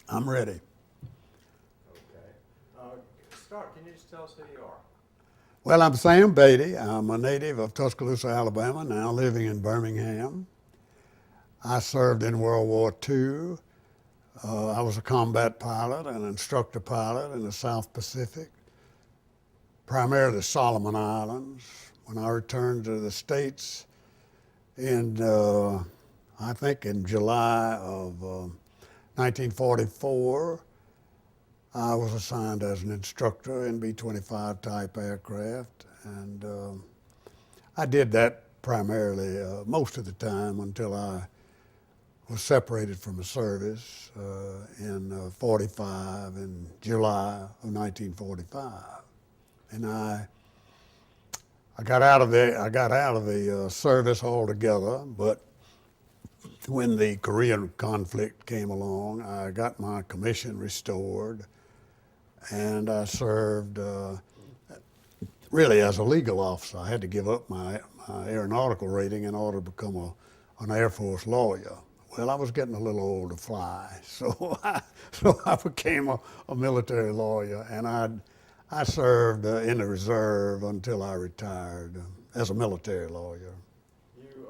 I'm ready. Okay. Start, can you just tell us who you are? Well, I'm Sam Beatty. I'm a native of Tuscaloosa, Alabama, now living in Birmingham. I served in World War II. I was a combat pilot and instructor pilot in the South Pacific, primarily Solomon Islands. When I returned to the States in, I think in July of 1944, I was assigned as an instructor in B-25 type aircraft, and I did that primarily most of the time until I was separated from the service in 45 in July of 1945, and I got out of the service altogether. But when the Korean conflict came along, I got my commission restored, and I served really as a legal officer. I had to give up my aeronautical rating in order to become an Air Force lawyer. Well, I was getting a little old to fly, so I became a military lawyer, and I served in the reserve until I retired as a military lawyer. You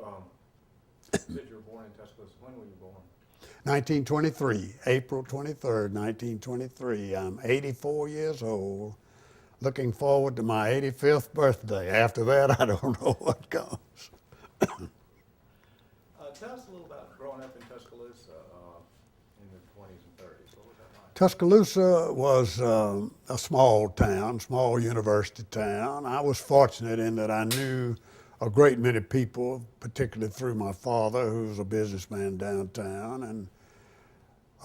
said you were born in Tuscaloosa. When were you born? 1923, April 23rd, 1923. I'm 84 years old, looking forward to my 85th birthday. After that, I don't know what comes. Tell us a little about growing up in Tuscaloosa in the 20s and 30s. What was that like? Tuscaloosa was a small town, small university town. I was fortunate in that I knew a great many people, particularly through my father, who was a businessman downtown. And,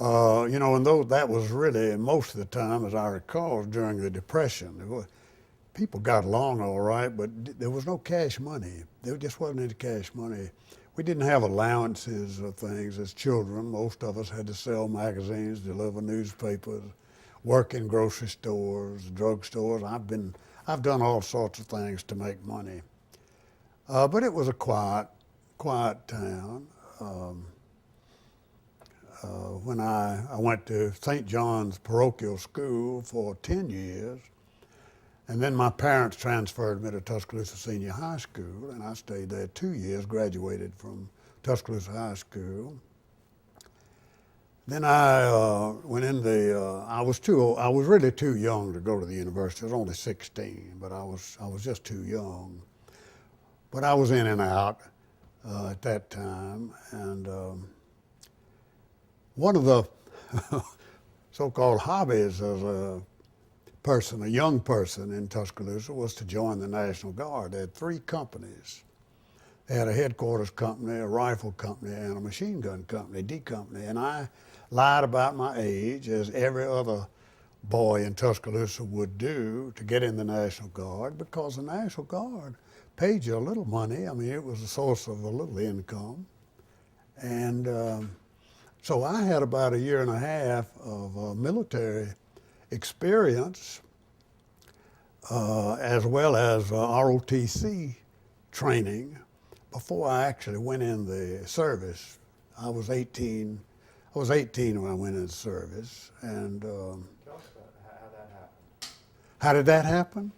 and though that was really most of the time, as I recall, during the Depression. People got along all right, but there was no cash money. There just wasn't any cash money. We didn't have allowances or things as children. Most of us had to sell magazines, deliver newspapers, work in grocery stores, drugstores. I've done all sorts of things to make money. But it was a quiet town. When I went to St. John's parochial school for 10 years, and then my parents transferred me to Tuscaloosa Senior High School, and I stayed there 2 years, graduated from Tuscaloosa High School. Then I went in I was really too young to go to the university. I was only 16, but I was just too young. But I was in and out at that time, and one of the so-called hobbies as a young person in Tuscaloosa, was to join the National Guard. They had 3 companies. They had a headquarters company, a rifle company, and a machine gun company, D company. And I lied about my age, as every other boy in Tuscaloosa would do, to get in the National Guard, because the National Guard paid you a little money. I mean, it was a source of a little income. And so I had about a year and a half of military experience, as well as ROTC training, before I actually went in the service. I was 18 when I went in the service. And Tell us about how that happened. how did that happen?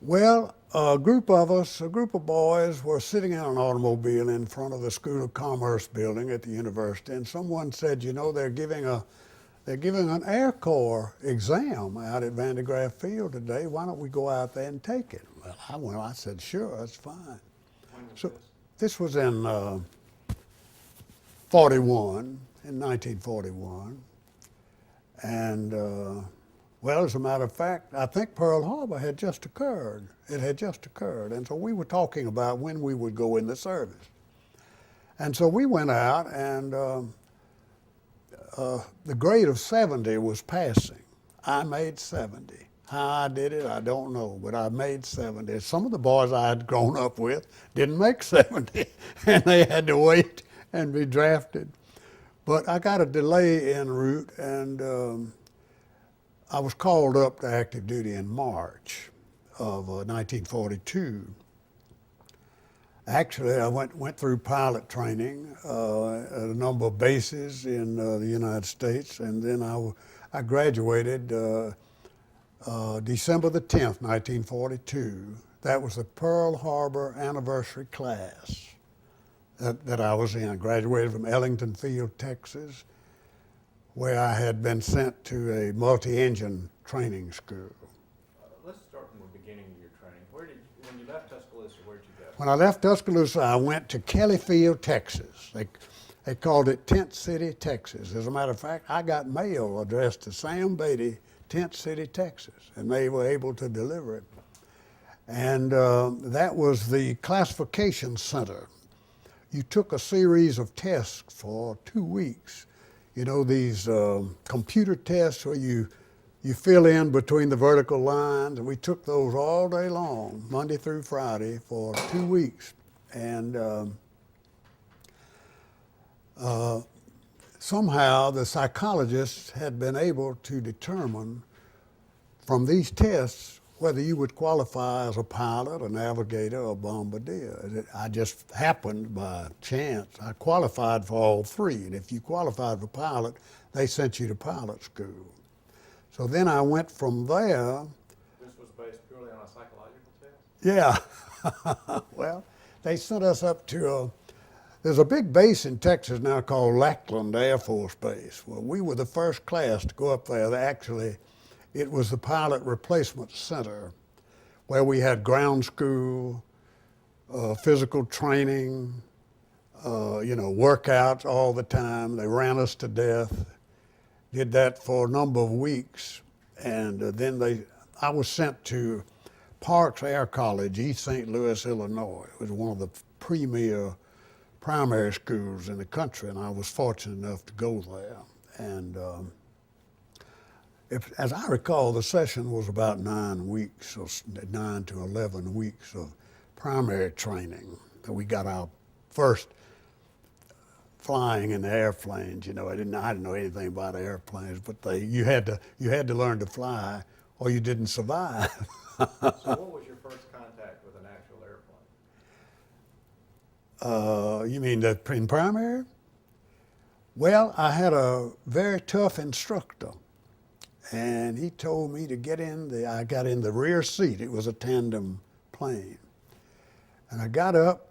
Well, a group of boys were sitting in an automobile in front of the School of Commerce building at the university, and someone said, they're giving an Air Corps exam out at Van de Graaff Field today. Why don't we go out there and take it? Well, I said, sure, that's fine. When was So this? this was in 1941, and well, as a matter of fact, I think Pearl Harbor had just occurred. It had just occurred, and so we were talking about when we would go in the service. And so we went out, and the grade of 70 was passing. I made 70. How I did it, I don't know, but I made 70. Some of the boys I had grown up with didn't make 70, and they had to wait and be drafted. But I got a delay en route, and I was called up to active duty in March of 1942. Actually, I went through pilot training at a number of bases in the United States, and then I graduated December the 10th, 1942. That was the Pearl Harbor anniversary class that I was in. I graduated from Ellington Field, Texas, where I had been sent to a multi-engine training school. Let's start from the beginning of your training. When you left Tuscaloosa, where'd you go? When I left Tuscaloosa, I went to Kelly Field, Texas. They called it Tent City, Texas. As a matter of fact, I got mail addressed to Sam Beatty, Tent City, Texas, and they were able to deliver it. And that was the classification center. You took a series of tests for 2 weeks. You know, these computer tests where you fill in between the vertical lines, and we took those all day long, Monday through Friday, for 2 weeks. And somehow the psychologists had been able to determine from these tests whether you would qualify as a pilot, a navigator, or bombardier. I just happened by chance. I qualified for all three, and if you qualified for pilot, they sent you to pilot school. So then I went from there. This was based purely on a psychological test? Yeah. Well, they sent us up to there's a big base in Texas now called Lackland Air Force Base. Well, we were the first class to go up there. It was the pilot replacement center where we had ground school, physical training, workouts all the time. They ran us to death. Did that for a number of weeks. And then I was sent to Parks Air College, East St. Louis, Illinois. It was one of the premier primary schools in the country, and I was fortunate enough to go there. And as I recall, the session was about 9 weeks, or 9 to 11 weeks of primary training. We got our first flying in the airplanes. You know, I didn't know anything about airplanes, but you had to learn to fly, or you didn't survive. So what was your first contact with an actual airplane? You mean in primary? Well, I had a very tough instructor. And he told me to I got in the rear seat. It was a tandem plane. And I got up,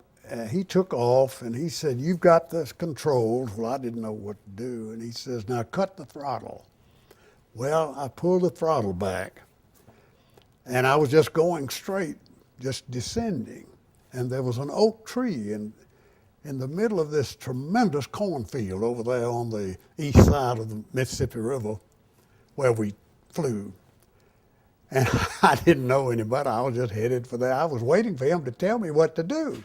he took off, and he said, "You've got this controlled." Well, I didn't know what to do. And he says, "Now cut the throttle." Well, I pulled the throttle back, and I was just going straight, just descending. And there was an oak tree in the middle of this tremendous cornfield over there on the east side of the Mississippi River, where we flew. And I didn't know any better. I was just headed for there. I was waiting for him to tell me what to do.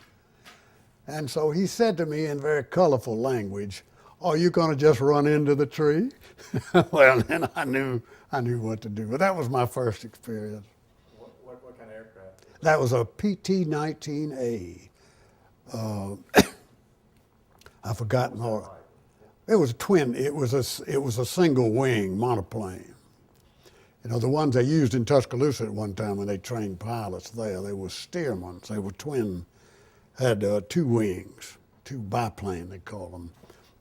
And so he said to me in very colorful language, "Are you going to just run into the tree?" Well, then I knew what to do. But that was my first experience. What kind of aircraft? That was a PT-19A. I've forgotten all. It was a twin. It was a single wing monoplane. You know, the ones they used in Tuscaloosa at one time when they trained pilots there, they were Stearmans. They were twin, had 2 wings, 2 biplane they call them.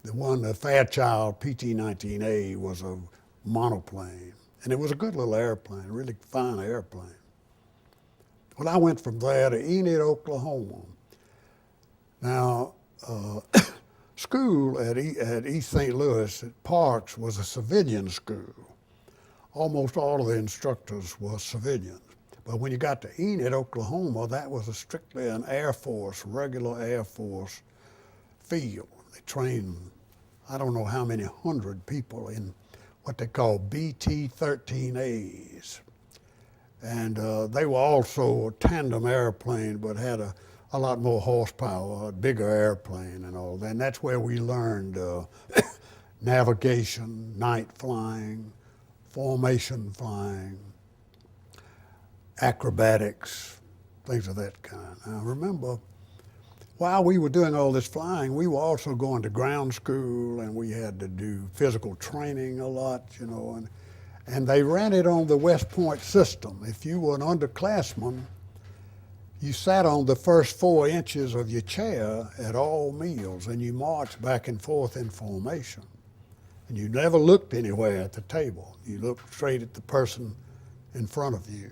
The Fairchild PT-19A was a monoplane, and it was a good little airplane, a really fine airplane. Well, I went from there to Enid, Oklahoma. Now, school at East St. Louis at Parks was a civilian school. Almost all of the instructors were civilians. But when you got to Enid, Oklahoma, that was strictly an Air Force, regular Air Force field. They trained, I don't know how many hundred people in what they call BT-13As. And they were also a tandem airplane, but had a lot more horsepower, a bigger airplane and all that. And that's where we learned navigation, night flying, formation flying, acrobatics, things of that kind. I remember while we were doing all this flying, we were also going to ground school, and we had to do physical training a lot, you know, and they ran it on the West Point system. If you were an underclassman, You sat on the first 4 inches of your chair at all meals, and you marched back and forth in formation. And you never looked anywhere at the table. You looked straight at the person in front of you.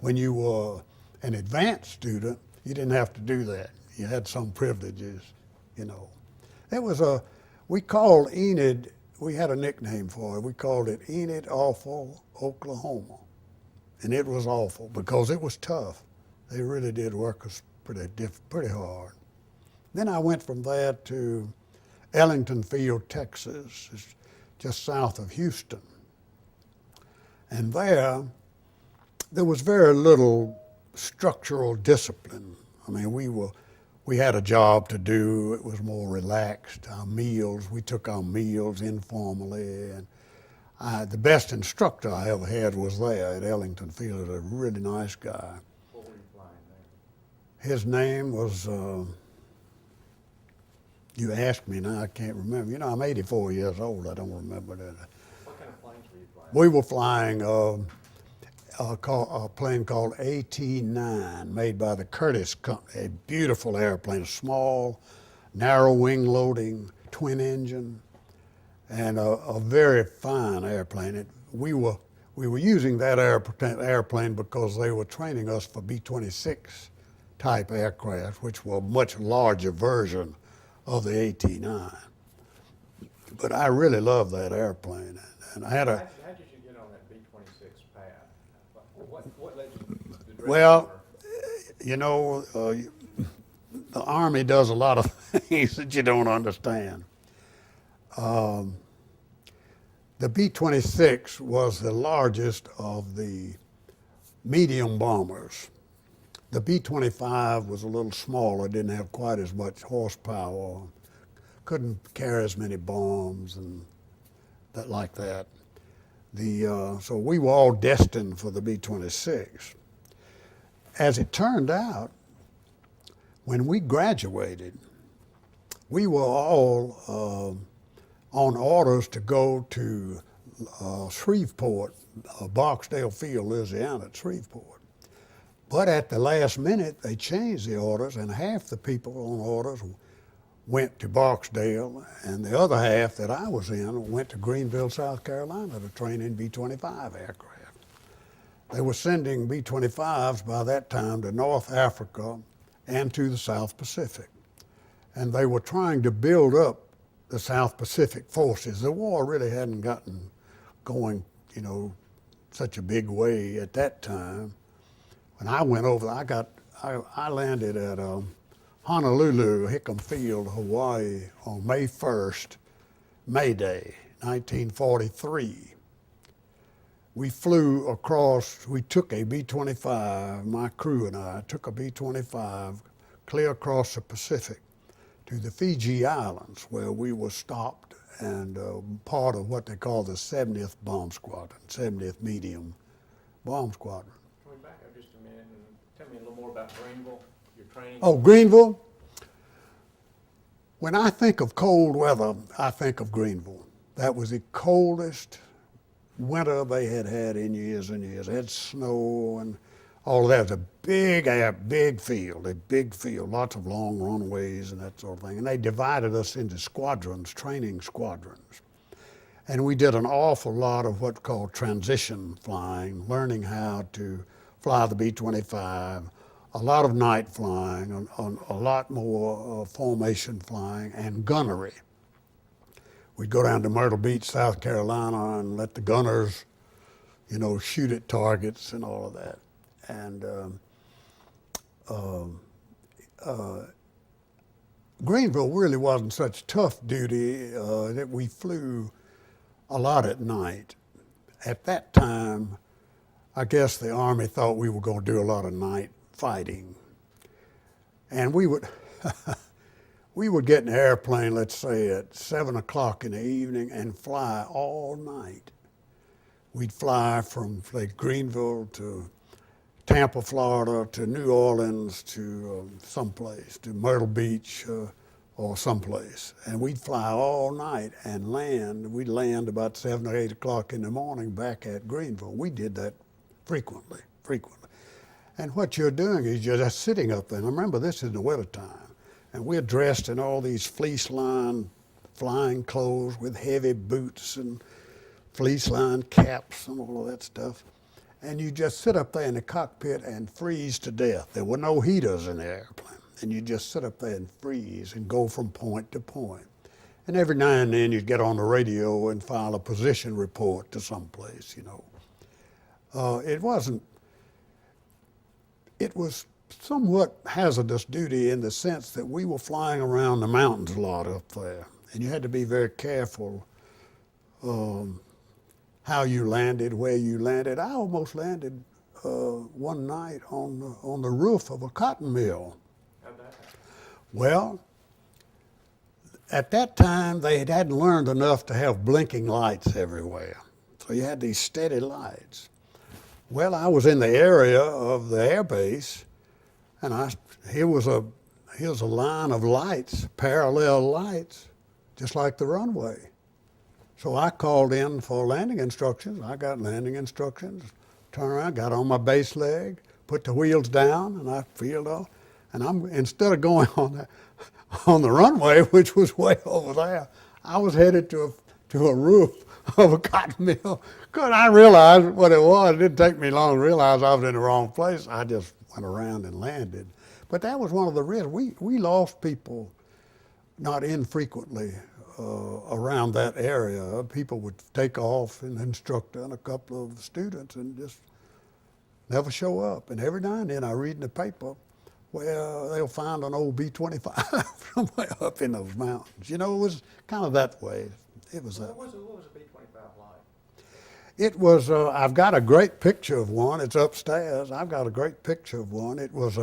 When you were an advanced student, you didn't have to do that. You had some privileges, you know. We called Enid, we had a nickname for it. We called it Enid Awful, Oklahoma. And it was awful because it was tough. They really did work us pretty hard. Then I went from there to Ellington Field, Texas. It's just south of Houston. And there was very little structural discipline. I mean, we had a job to do. It was more relaxed. Our meals, we took our meals informally. And the best instructor I ever had was there at Ellington Field, a really nice guy. What were you flying there? His name was, you asked me now, I can't remember. You know, I'm 84 years old, I don't remember that. What kind of planes were you flying? We were flying a plane called AT-9, made by the Curtiss Company, a beautiful airplane, a small, narrow wing loading, twin engine, and a very fine airplane. We were using that airplane because they were training us for B-26 type aircraft, which were a much larger version of the AT-9. But I really loved that airplane, and I had a. How did you get on that B-26 path? What led you to direct Well, your- you know, the Army does a lot of things that you don't understand. The B-26 was the largest of the medium bombers. The B-25 was a little smaller, didn't have quite as much horsepower, couldn't carry as many bombs and that like that. So we were all destined for the B-26. As it turned out, when we graduated, we were all on orders to go to Shreveport, Barksdale Field, Louisiana at Shreveport. But at the last minute, they changed the orders, and half the people on orders went to Barksdale, and the other half that I was in went to Greenville, South Carolina to train in B-25 aircraft. They were sending B-25s by that time to North Africa and to the South Pacific. And they were trying to build up the South Pacific forces. The war really hadn't gotten going, you know, such a big way at that time. When I went over, I landed at Honolulu, Hickam Field, Hawaii on May 1st, May Day, 1943. We flew across, we took a B-25, my crew and I took a B-25 clear across the Pacific to the Fiji Islands, where we were stopped and part of what they call the 70th Bomb Squadron, 70th Medium Bomb Squadron. Can we back up just a minute and tell me a little more about Greenville, your training? Oh, Greenville? When I think of cold weather, I think of Greenville. That was the coldest winter they had had in years and years. It had snow and all of that. It was a big field, lots of long runways and that sort of thing. And they divided us into squadrons, training squadrons. And we did an awful lot of what's called transition flying, learning how to fly the B-25, a lot of night flying, a lot more formation flying, and gunnery. We'd go down to Myrtle Beach, South Carolina, and let the gunners, you know, shoot at targets and all of that. And Greenville really wasn't such tough duty that we flew a lot at night. At that time, I guess the Army thought we were going to do a lot of night fighting. And we would we would get in an airplane, let's say at 7 o'clock in the evening, and fly all night. We'd fly from, say, Greenville to Tampa, Florida, to New Orleans, to someplace, to Myrtle Beach or someplace. And we'd fly all night and land. We'd land about 7 or 8 o'clock in the morning back at Greenville. We did that frequently. And what you're doing is you're just sitting up there. And remember, this is in the wintertime. And we're dressed in all these fleece-lined flying clothes with heavy boots and fleece-lined caps and all of that stuff. And you just sit up there in the cockpit and freeze to death. There were no heaters in the airplane. And you just sit up there and freeze and go from point to point. And every now and then you'd get on the radio and file a position report to someplace, you know. It was somewhat hazardous duty in the sense that we were flying around the mountains a lot up there. And you had to be very careful how you landed, where you landed. I almost landed one night on the roof of a cotton mill. How'd that happen? Well, at that time, they hadn't learned enough to have blinking lights everywhere. So you had these steady lights. Well, I was in the area of the air base, and here was a line of lights, parallel lights, just like the runway. So I called in for landing instructions. I got landing instructions, turned around, got on my base leg, put the wheels down, and I peeled off. And instead of going on the runway, which was way over there, I was headed to a roof of a cotton mill. Because I realized what it was. It didn't take me long to realize I was in the wrong place. I just went around and landed. But that was one of the risks. We lost people not infrequently around that area. People would take off, an instructor and a couple of students, and just never show up. And every now and then I read in the paper, well, they'll find an old B-25 somewhere up in those mountains. You know, it was kind of that way. It was that. What was a B-25 like? It was, I've got a great picture of one. It's upstairs. I've got a great picture of one. It was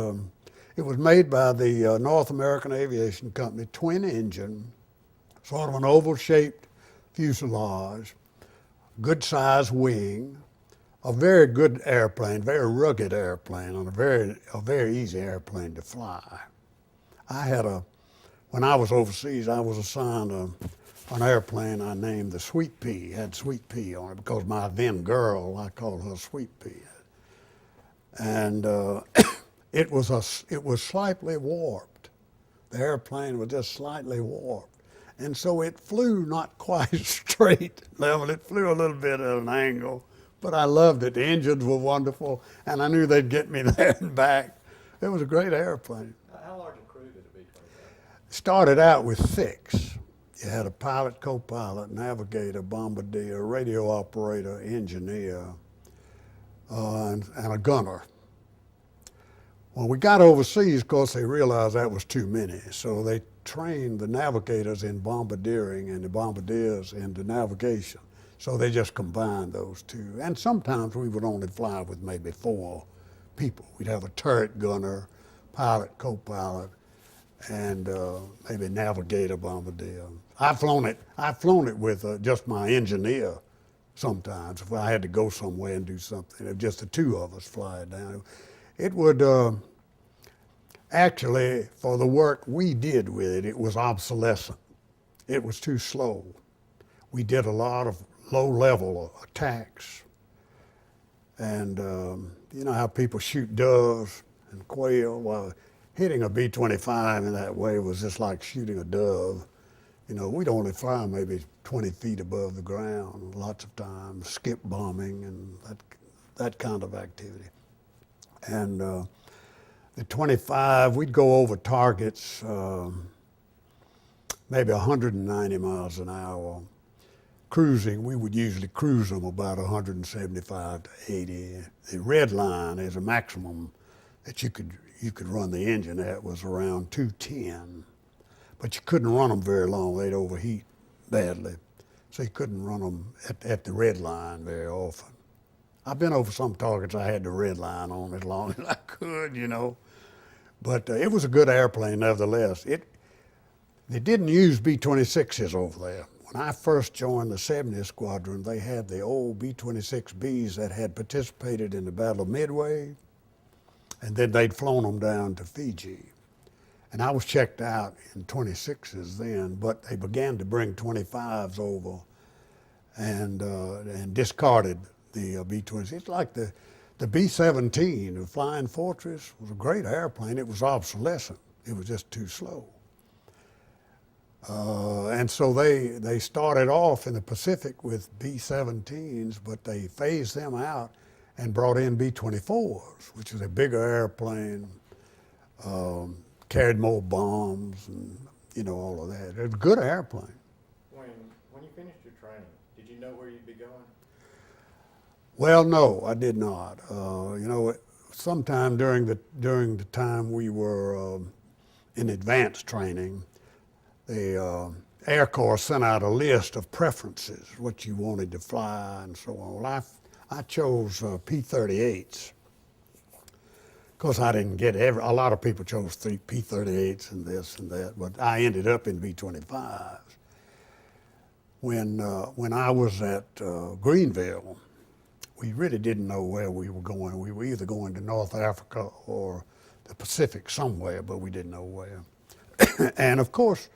made by the North American Aviation Company, twin engine, sort of an oval-shaped fuselage, good size wing, a very good airplane, very rugged airplane, and a very easy airplane to fly. When I was overseas, I was assigned an airplane I named the Sweet Pea. It had Sweet Pea on it because my then girl, I called her Sweet Pea. And it was slightly warped. The airplane was just slightly warped. And so it flew not quite straight level. It flew a little bit at an angle, but I loved it. The engines were wonderful, and I knew they'd get me there and back. It was a great airplane. How large a crew did a B-25? Started out with 6. You had a pilot, co-pilot, navigator, bombardier, radio operator, engineer, and a gunner. When we got overseas, of course, they realized that was too many, so they trained the navigators in bombardiering and the bombardiers into navigation. So they just combined those two. And sometimes we would only fly with maybe 4 people. We'd have a turret gunner, pilot, co-pilot, and maybe navigator, bombardier. I've flown it with just my engineer sometimes. If I had to go somewhere and do something, if just the 2 of us fly it down. It would, actually, for the work we did with it, it was obsolescent. It was too slow. We did a lot of low-level attacks. And you know how people shoot doves and quail? Well, hitting a B-25 in that way was just like shooting a dove. You know, we'd only fly maybe 20 feet above the ground lots of times, skip bombing and that kind of activity. And the 25, we'd go over targets maybe 190 miles an hour. Cruising, we would usually cruise them about 175 to 80. The red line is a maximum that you could run the engine at was around 210. But you couldn't run them very long. They'd overheat badly. So you couldn't run them at the red line very often. I've been over some targets I had the red line on as long as I could, you know. But it was a good airplane nevertheless. They didn't use B-26s over there. When I first joined the 70th Squadron, they had the old B-26Bs that had participated in the Battle of Midway, and then they'd flown them down to Fiji. And I was checked out in 26s then, but they began to bring 25s over and discarded the B-26. It's like The B-17, the Flying Fortress, was a great airplane. It was obsolescent. It was just too slow. And so they started off in the Pacific with B-17s, but they phased them out and brought in B-24s, which is a bigger airplane, carried more bombs, and all of that. It was a good airplane. When you finished your training, did you know where you'd be going? Well, no, I did not. Sometime during the time we were in advanced training, the Air Corps sent out a list of preferences, what you wanted to fly and so on. Well, I chose P-38s. Of course, I didn't get a lot of people chose P-38s and this and that, but I ended up in B-25s. When I was at Greenville, we really didn't know where we were going. We were either going to North Africa or the Pacific somewhere, but we didn't know where. And of course,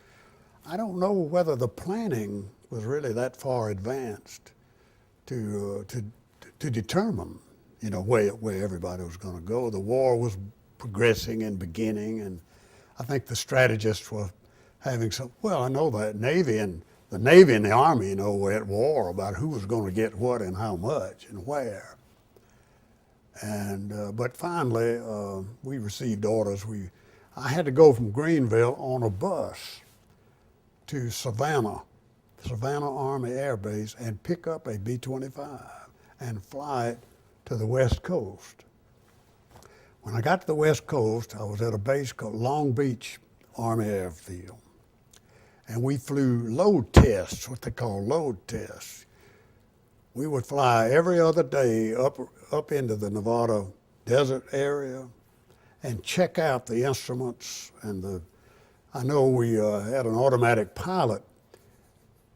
I don't know whether the planning was really that far advanced to determine, where everybody was going to go. The war was progressing and beginning, and I think the strategists were having some. Well, I know that the Navy and the Army, were at war about who was going to get what and how much and where. And but finally, we received orders. I had to go from Greenville on a bus to Savannah Army Air Base, and pick up a B-25 and fly it to the West Coast. When I got to the West Coast, I was at a base called Long Beach Army Airfield. And we flew load tests, what they call load tests. We would fly every other day up into the Nevada desert area and check out the instruments. And I know we had an automatic pilot,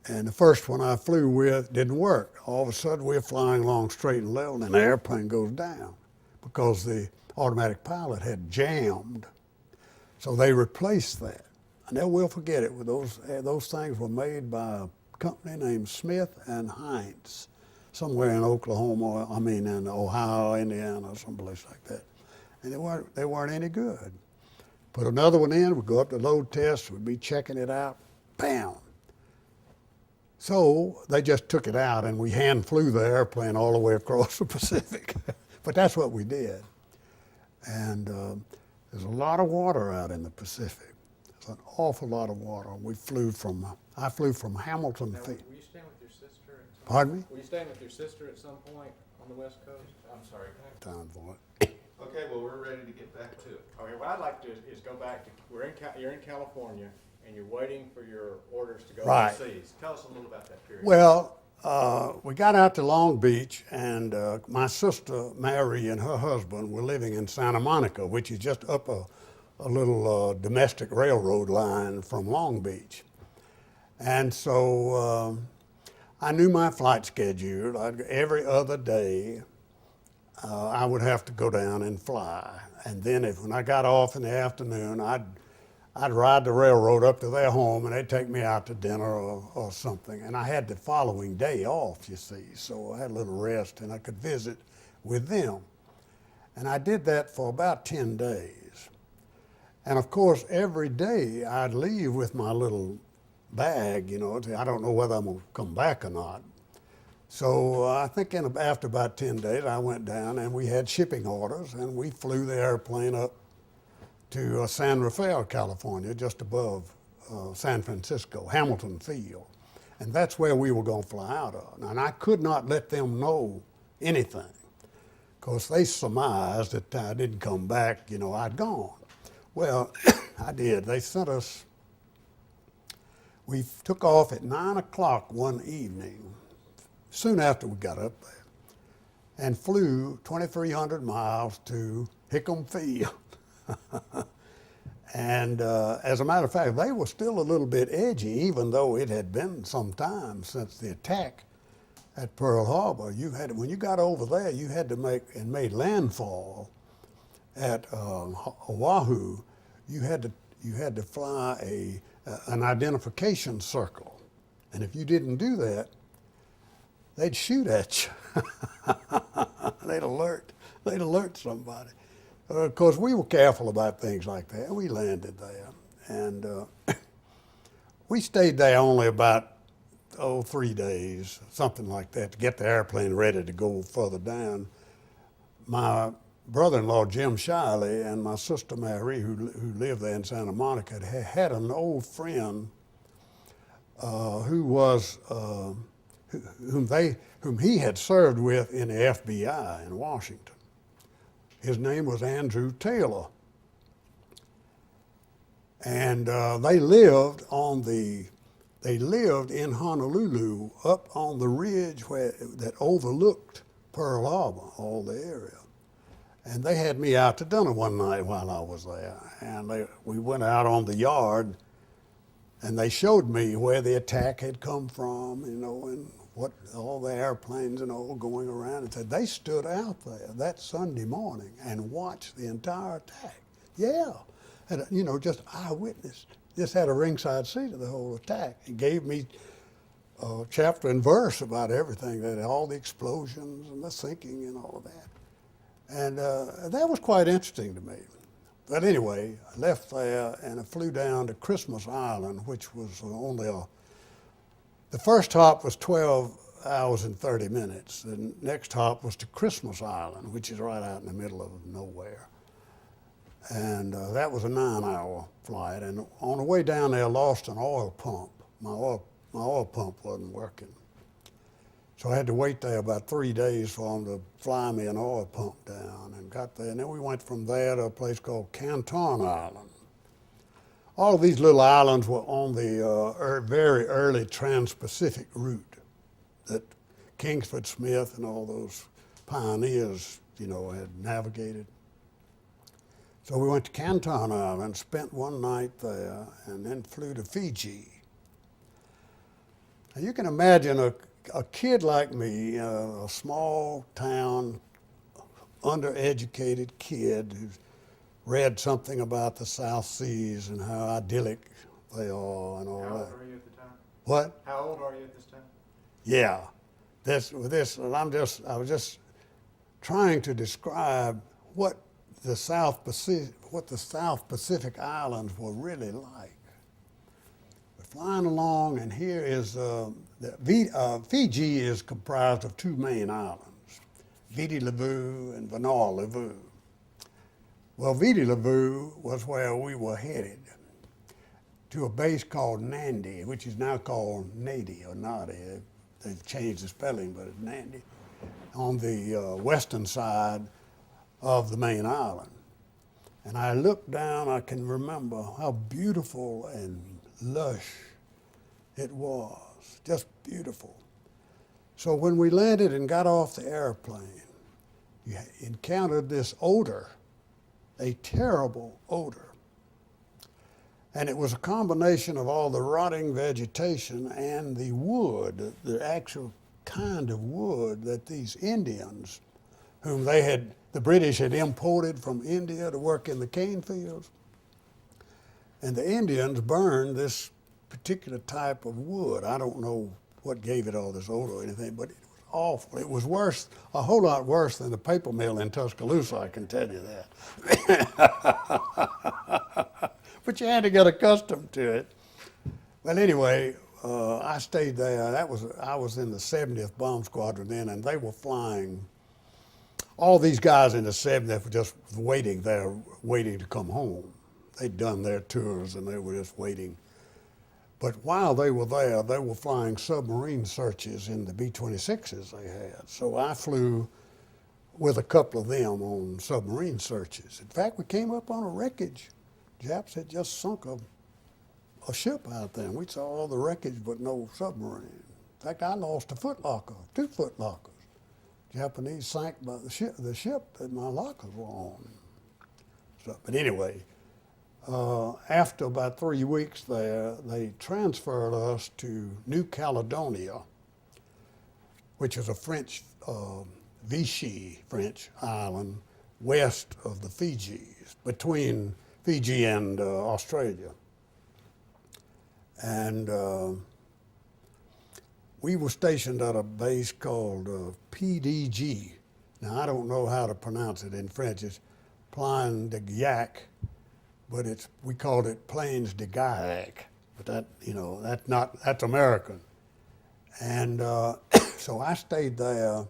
and the first one I flew with didn't work. All of a sudden, we're flying along straight and level, and the airplane goes down because the automatic pilot had jammed. So they replaced that. I never will forget it. Those things were made by a company named Smith and Heinz, somewhere in in Ohio, Indiana, someplace like that. And they weren't any good. Put another one in, we'd go up to load test, we'd be checking it out, bam. So they just took it out, and we hand flew the airplane all the way across the Pacific. But that's what we did. And there's a lot of water out in the Pacific. There's an awful lot of water. I flew from Hamilton. Now, were you staying with your sister at some Pardon me? Were you staying with your sister at some point on the West Coast? I'm sorry. Time for it. Okay, well, we're ready to get back to it. Okay, what I'd like to do is go back to, you're in California, and you're waiting for your orders to go Right. overseas. Tell us a little about that period. Well, we got out to Long Beach, and my sister Mary and her husband were living in Santa Monica, which is just up a little domestic railroad line from Long Beach. And so I knew my flight schedule. Every other day, I would have to go down and fly. And then when I got off in the afternoon, I'd ride the railroad up to their home, and they'd take me out to dinner or something. And I had the following day off, you see, so I had a little rest, and I could visit with them. And I did that for about 10 days. And of course, every day I'd leave with my little bag, I don't know whether I'm gonna come back or not. So I think after about 10 days, I went down, and we had shipping orders, and we flew the airplane up to San Rafael, California, just above San Francisco, Hamilton Field. And that's where we were going to fly out of. And I could not let them know anything, because they surmised that I didn't come back, I'd gone. Well, I did. They sent us, we took off at 9 o'clock one evening, soon after we got up there, and flew 2,300 miles to Hickam Field. And as a matter of fact, they were still a little bit edgy, even though it had been some time since the attack at Pearl Harbor. When you got over there, you had to made landfall at Oahu. You had to fly an identification circle, and if you didn't do that, they'd shoot at you. They'd alert. they'd alert somebody. Of course, we were careful about things like that. We landed there, and we stayed there only about 3 days, something like that, to get the airplane ready to go further down. My brother-in-law, Jim Shiley, and my sister Mary, who lived there in Santa Monica, had an old friend who was whom he had served with in the FBI in Washington. His name was Andrew Taylor, and they lived in Honolulu, up on the ridge that overlooked Pearl Harbor, all the area. And they had me out to dinner one night while I was there, and we went out on the yard, and they showed me where the attack had come from, and what all the airplanes and all going around, and said they stood out there that Sunday morning and watched the entire attack. Yeah, and just eyewitness. Just had a ringside seat of the whole attack. He gave me a chapter and verse about everything, that all the explosions and the sinking and all of that. And that was quite interesting to me. But anyway, I left there and I flew down to Christmas Island, which was the first hop was 12 hours and 30 minutes. The next hop was to Christmas Island, which is right out in the middle of nowhere. And that was a 9-hour flight. And on the way down there, I lost an oil pump. My oil pump wasn't working. So I had to wait there about 3 days for them to fly me an oil pump down, and got there. And then we went from there to a place called Canton Island. All of these little islands were on the very early Trans-Pacific route that Kingsford Smith and all those pioneers, had navigated. So we went to Canton Island, spent one night there, and then flew to Fiji. Now you can imagine a kid like me, a small town, undereducated kid who's read something about the South Seas and how idyllic they are and all that. How old are you at the time? What? How old are you at this time? Yeah, I was just trying to describe what the South Pacific Islands were really like. We're flying along, and here is Fiji is comprised of two main islands, Beatty WWII and Levu. Well, Beatty WWII was where we were headed, to a base called Nandi, which is now called Nadi or Nadi. They've changed the spelling, but it's Nandi, on the western side of the main island. And I looked down, I can remember how beautiful and lush it was, just beautiful. So when we landed and got off the airplane, you encountered this odor, a terrible odor. And it was a combination of all the rotting vegetation and the wood, the actual kind of wood that these Indians, whom the British had imported from India to work in the cane fields. And the Indians burned this particular type of wood. I don't know what gave it all this odor or anything, but it was awful. It was worse, a whole lot worse than the paper mill in Tuscaloosa, I can tell you that. But you had to get accustomed to it. Well, anyway, I stayed there. I was in the 70th Bomb Squadron then, and they were flying. All these guys in the 70th were just waiting to come home. They'd done their tours, and they were just waiting. But while they were there, they were flying submarine searches in the B-26s they had. So I flew with a couple of them on submarine searches. In fact, we came up on a wreckage. Japs had just sunk a ship out there, and we saw all the wreckage but no submarine. In fact, I lost two footlockers. Japanese sank by the ship that my lockers were on. So, but anyway, after about 3 weeks there, they transferred us to New Caledonia, which is a French, Vichy French island west of the Fijis, between Fiji and Australia. And we were stationed at a base called PDG, Now, I don't know how to pronounce it in French. It's Plains de Gaillac, but we called it Plains de Gaillac. But that, that's American. And so I stayed there.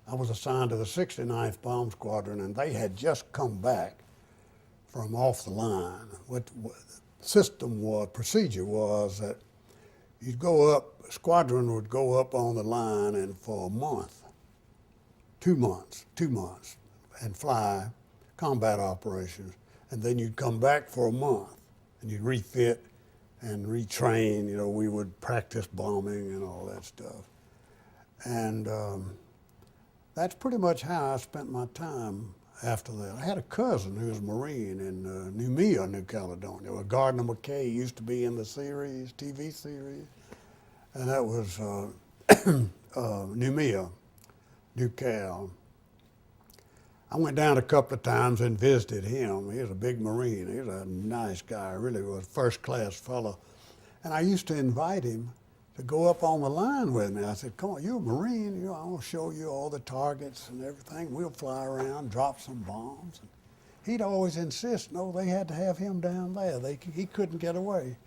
I was assigned to the 69th Bomb Squadron, and they had just come back from off the line. What the procedure was that you'd go up, squadron would go up on the line, and for a month, 2 months, and fly combat operations. And then you'd come back for a month, and you'd refit and retrain. We would practice bombing and all that stuff. And that's pretty much how I spent my time after that. I had a cousin who was a Marine in Noumea, New Caledonia, where Gardner McKay used to be in the TV series. And that was Noumea, New Cal. I went down a couple of times and visited him. He was a big Marine. He was a nice guy, really was a first-class fellow. And I used to invite him to go up on the line with me. I said, come on, you're a Marine, I want to show you all the targets and everything. We'll fly around, drop some bombs. And he'd always insist, no, they had to have him down there. He couldn't get away.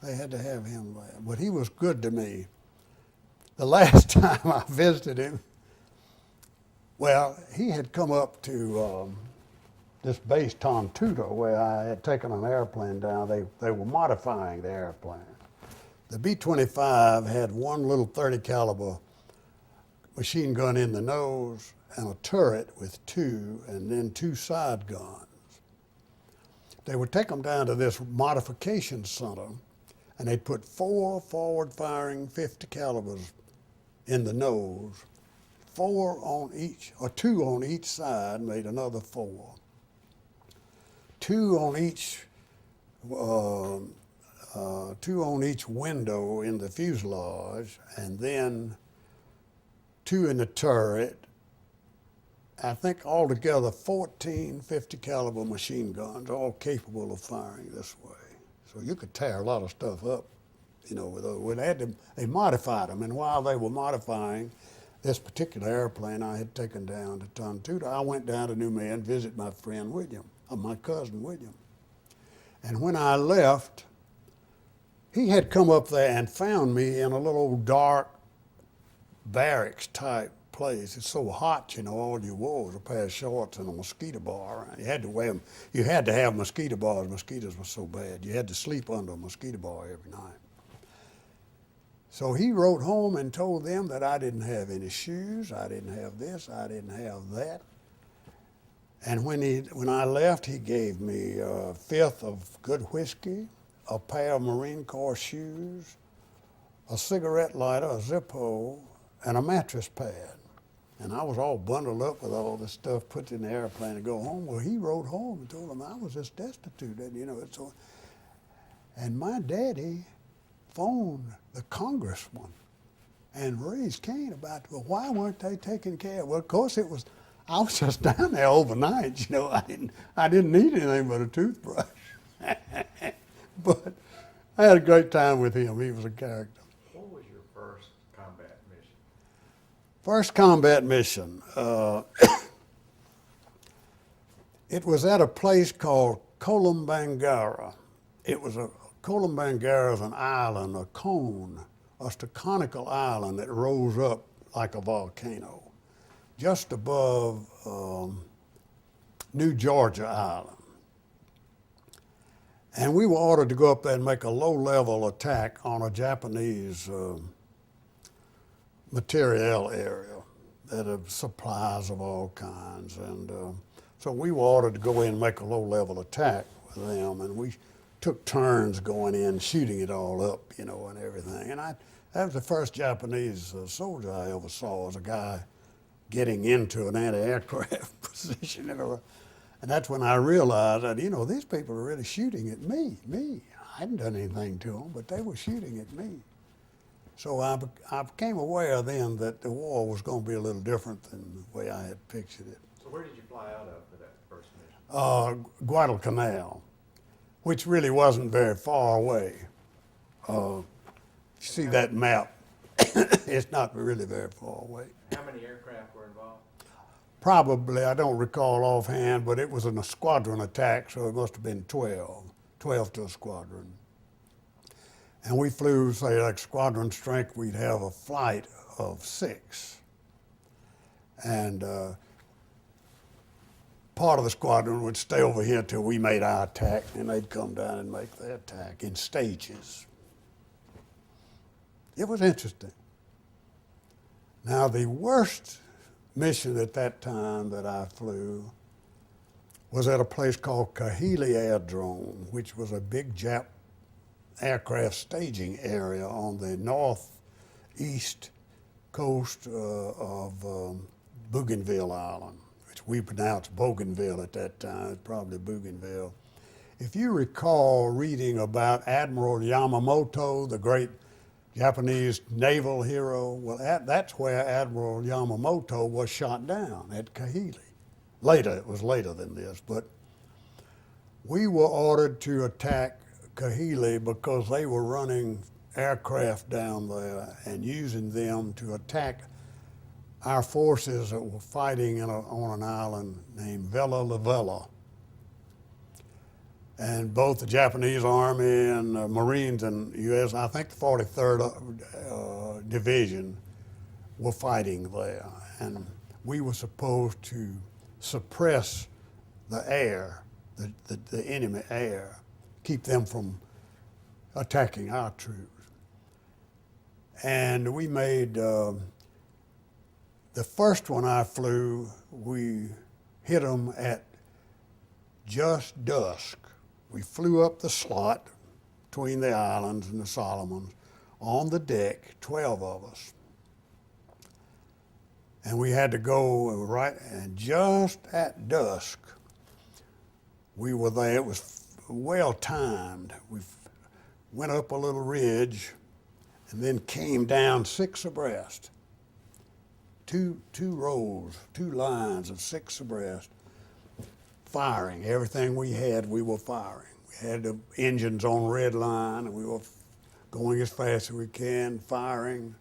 They had to have him there. But he was good to me. The last time I visited him, well, he had come up to this base Tontuta where I had taken an airplane down. They were modifying the airplane. The B-25 had one little 30 caliber machine gun in the nose and a turret with two, and then two side guns. They would take them down to this modification center, and they'd put 4 forward-firing 50 calibers in the nose, 4 on each, or 2 on each side, made another 4. 2 on each 2 on each window in the fuselage, and then 2 in the turret. I think altogether 14 50 caliber machine guns, all capable of firing this way. So you could tear a lot of stuff up, with those. They modified them, and while they were modifying this particular airplane I had taken down to Tontuta, I went down to Noumea and visited my friend William, my cousin William. And when I left, he had come up there and found me in a little dark barracks type place. It's so hot, all you wore was a pair of shorts and a mosquito bar. You had to wear them. You had to have mosquito bars. Mosquitoes were so bad. You had to sleep under a mosquito bar every night. So he wrote home and told them that I didn't have any shoes, I didn't have this, I didn't have that. And when I left, he gave me a fifth of good whiskey, a pair of Marine Corps shoes, a cigarette lighter, a Zippo, and a mattress pad. And I was all bundled up with all this stuff put in the airplane to go home. Well, he wrote home and told them I was just destitute. And my daddy phoned the congressman and raised Cain about, well, why weren't they taking care of? Well, of course I was just down there overnight. I didn't need anything but a toothbrush. But I had a great time with him. He was a character. What was your first combat mission? First combat mission. It was at a place called Kolombangara. Kolombangara is an island, a cone, a conical island that rose up like a volcano, just above New Georgia Island. And we were ordered to go up there and make a low-level attack on a Japanese materiel area that had supplies of all kinds. And so we were ordered to go in and make a low-level attack with them, and we took turns going in, shooting it all up, and everything. And that was the first Japanese soldier I ever saw, was a guy getting into an anti-aircraft position. And that's when I realized that, these people are really shooting at me. I hadn't done anything to them, but they were shooting at me. So I became aware then that the war was going to be a little different than the way I had pictured it. So where did you fly out of for that first mission? Guadalcanal, which really wasn't very far away. You see that map, it's not really very far away. How many aircraft were involved? probably, I don't recall offhand, but it was a squadron attack, so it must have been 12 to a squadron. And we flew, say, like squadron strength, we'd have a flight of 6. And part of the squadron would stay over here till we made our attack, and they'd come down and make their attack in stages. It was interesting. Now, the worst mission at that time that I flew was at a place called Kahili Airdrome, which was a big Jap aircraft staging area on the northeast coast of Bougainville Island, which we pronounced Bougainville at that time. It's probably Bougainville. If you recall reading about Admiral Yamamoto, the great Japanese naval hero, well, that's where Admiral Yamamoto was shot down, at Kahili. Later, it was later than this, but we were ordered to attack Kahili because they were running aircraft down there and using them to attack our forces that were fighting on an island named Vella La Vella. And both the Japanese Army and Marines and U.S., I think the 43rd Division were fighting there. And we were supposed to suppress the air, the enemy air, keep them from attacking our troops. And we made, the first one I flew, we hit them at just dusk. We flew up the slot between the islands and the Solomons on the deck, 12 of us. And we had to go right, and just at dusk, we were there. It was well timed. We went up a little ridge and then came down 6 abreast. Two rows, 2 lines of 6 abreast, firing. Everything we had, we were firing. We had the engines on red line, and we were going as fast as we can, firing.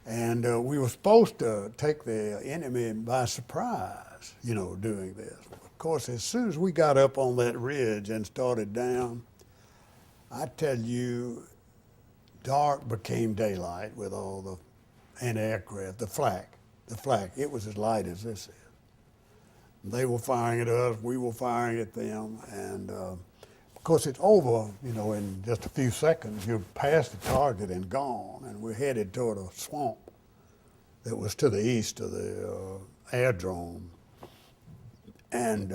And we were supposed to take the enemy by surprise, doing this. Of course, as soon as we got up on that ridge and started down, I tell you, dark became daylight with all the anti-aircraft, the flak. It was as light as this is. They were firing at us, we were firing at them, and of course it's over, in just a few seconds. You're past the target and gone, and we're headed toward a swamp that was to the east of the airdrome. And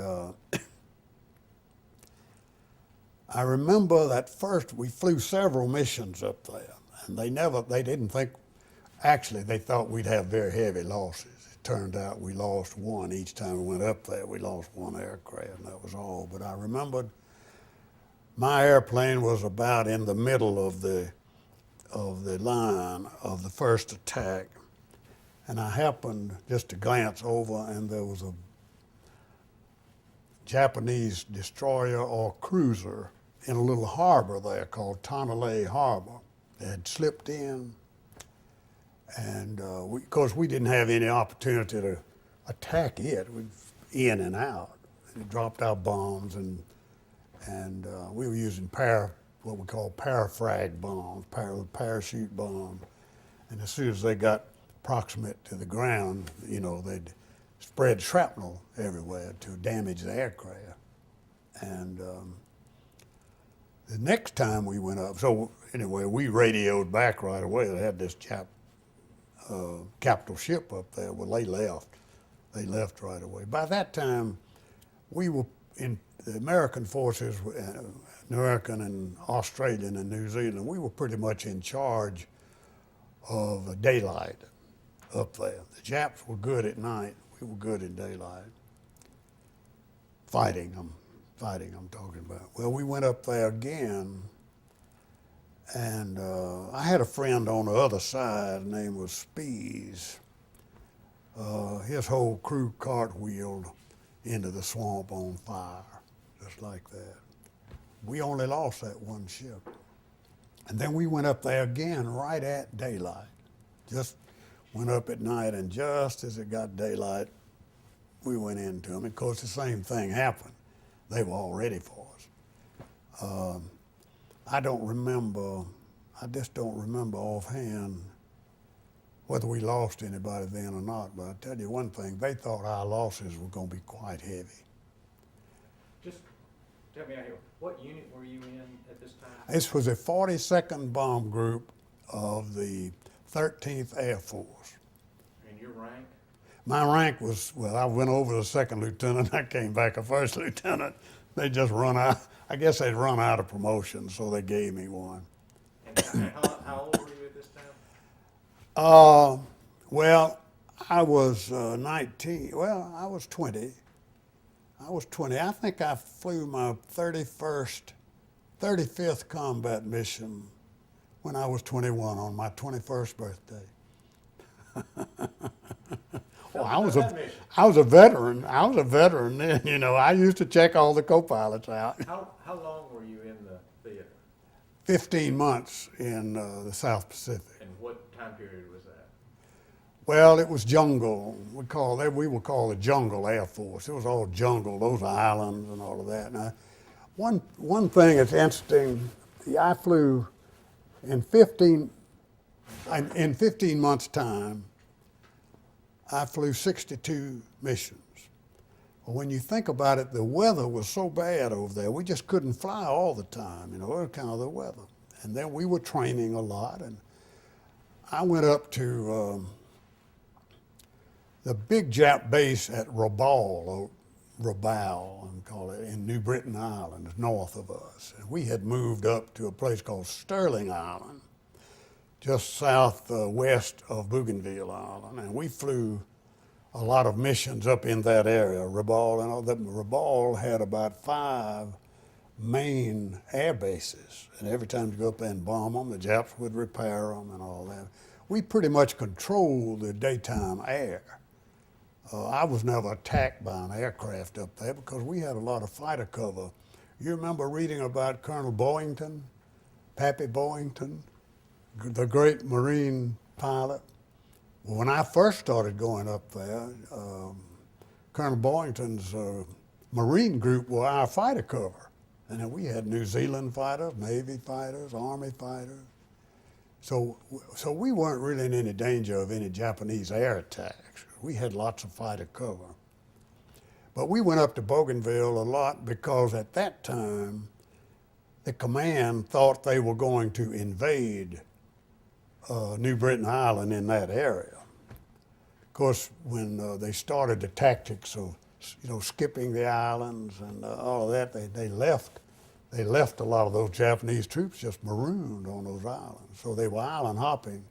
I remember that first we flew several missions up there, and they didn't think, actually they thought we'd have very heavy losses. It turned out we lost 1 each time we went up there. We lost 1 aircraft, and that was all. But I remembered my airplane was about in the middle of the line of the first attack, and I happened just to glance over, and there was a Japanese destroyer or cruiser in a little harbor there called Tonale Harbor. They had slipped in, and of course we didn't have any opportunity to attack it. We were in and out. We dropped our bombs, and we were using what we call parafrag bombs, parachute bombs. And as soon as they got proximate to the ground, they'd spread shrapnel everywhere to damage the aircraft. And the next time we went up, so anyway, we radioed back right away. They had this capital ship up there. Well, they left. They left right away. By that time, we were in the American forces, American and Australian and New Zealand, we were pretty much in charge of daylight up there. The Japs were good at night. We were good in daylight. Fighting, I'm talking about. Well, we went up there again, and I had a friend on the other side. His name was Spees. His whole crew cartwheeled into the swamp on fire, just like that. We only lost that 1 ship. And then we went up there again right at daylight. Just went up at night, and just as it got daylight, we went into them. Of course, the same thing happened. They were all ready for us. I don't remember, I just don't remember offhand whether we lost anybody then or not, but I'll tell you one thing, they thought our losses were going to be quite heavy. Just tell me out here, what unit were you in at this time? This was a 42nd Bomb Group of the 13th Air Force. And your rank? My rank was, well, I went over to second lieutenant, I came back a first lieutenant. They just run out, I guess they'd run out of promotions, so they gave me one. And how old were you at this time? Well, I was 19, well, I was 20. I think I flew my 35th combat mission when I was 21 on my 21st birthday. Well, I was a veteran. I was a veteran then, you know. I used to check all the co-pilots out. How long were you in the theater? 15 months in the South Pacific. And what time period was that? Well, it was jungle. We would call it Jungle Air Force. It was all jungle, those islands and all of that. Now, one thing that's interesting, I flew in 15 months' time. I flew 62 missions. Well, when you think about it, the weather was so bad over there, we just couldn't fly all the time, you know, it was kind of the weather. And then we were training a lot, and I went up to the big Jap base at Rabaul, and call it, in New Britain Island, north of us. And we had moved up to a place called Sterling Island, just southwest of Bougainville Island, and we flew a lot of missions up in that area, Rabaul, and all that. Rabaul had about 5 main air bases, and every time you go up there and bomb them, the Japs would repair them and all that. We pretty much controlled the daytime air. I was never attacked by an aircraft up there because we had a lot of fighter cover. You remember reading about Colonel Boyington, Pappy Boyington, the great Marine pilot? Well, when I first started going up there, Colonel Boyington's Marine group were our fighter cover. And then we had New Zealand fighters, Navy fighters, Army fighters. So we weren't really in any danger of any Japanese air attacks. We had lots of fighter cover. But we went up to Bougainville a lot because at that time, the command thought they were going to invade New Britain Island in that area. Of course, when they started the tactics of, you know, skipping the islands and all of that, they left a lot of those Japanese troops just marooned on those islands. So they were island hopping.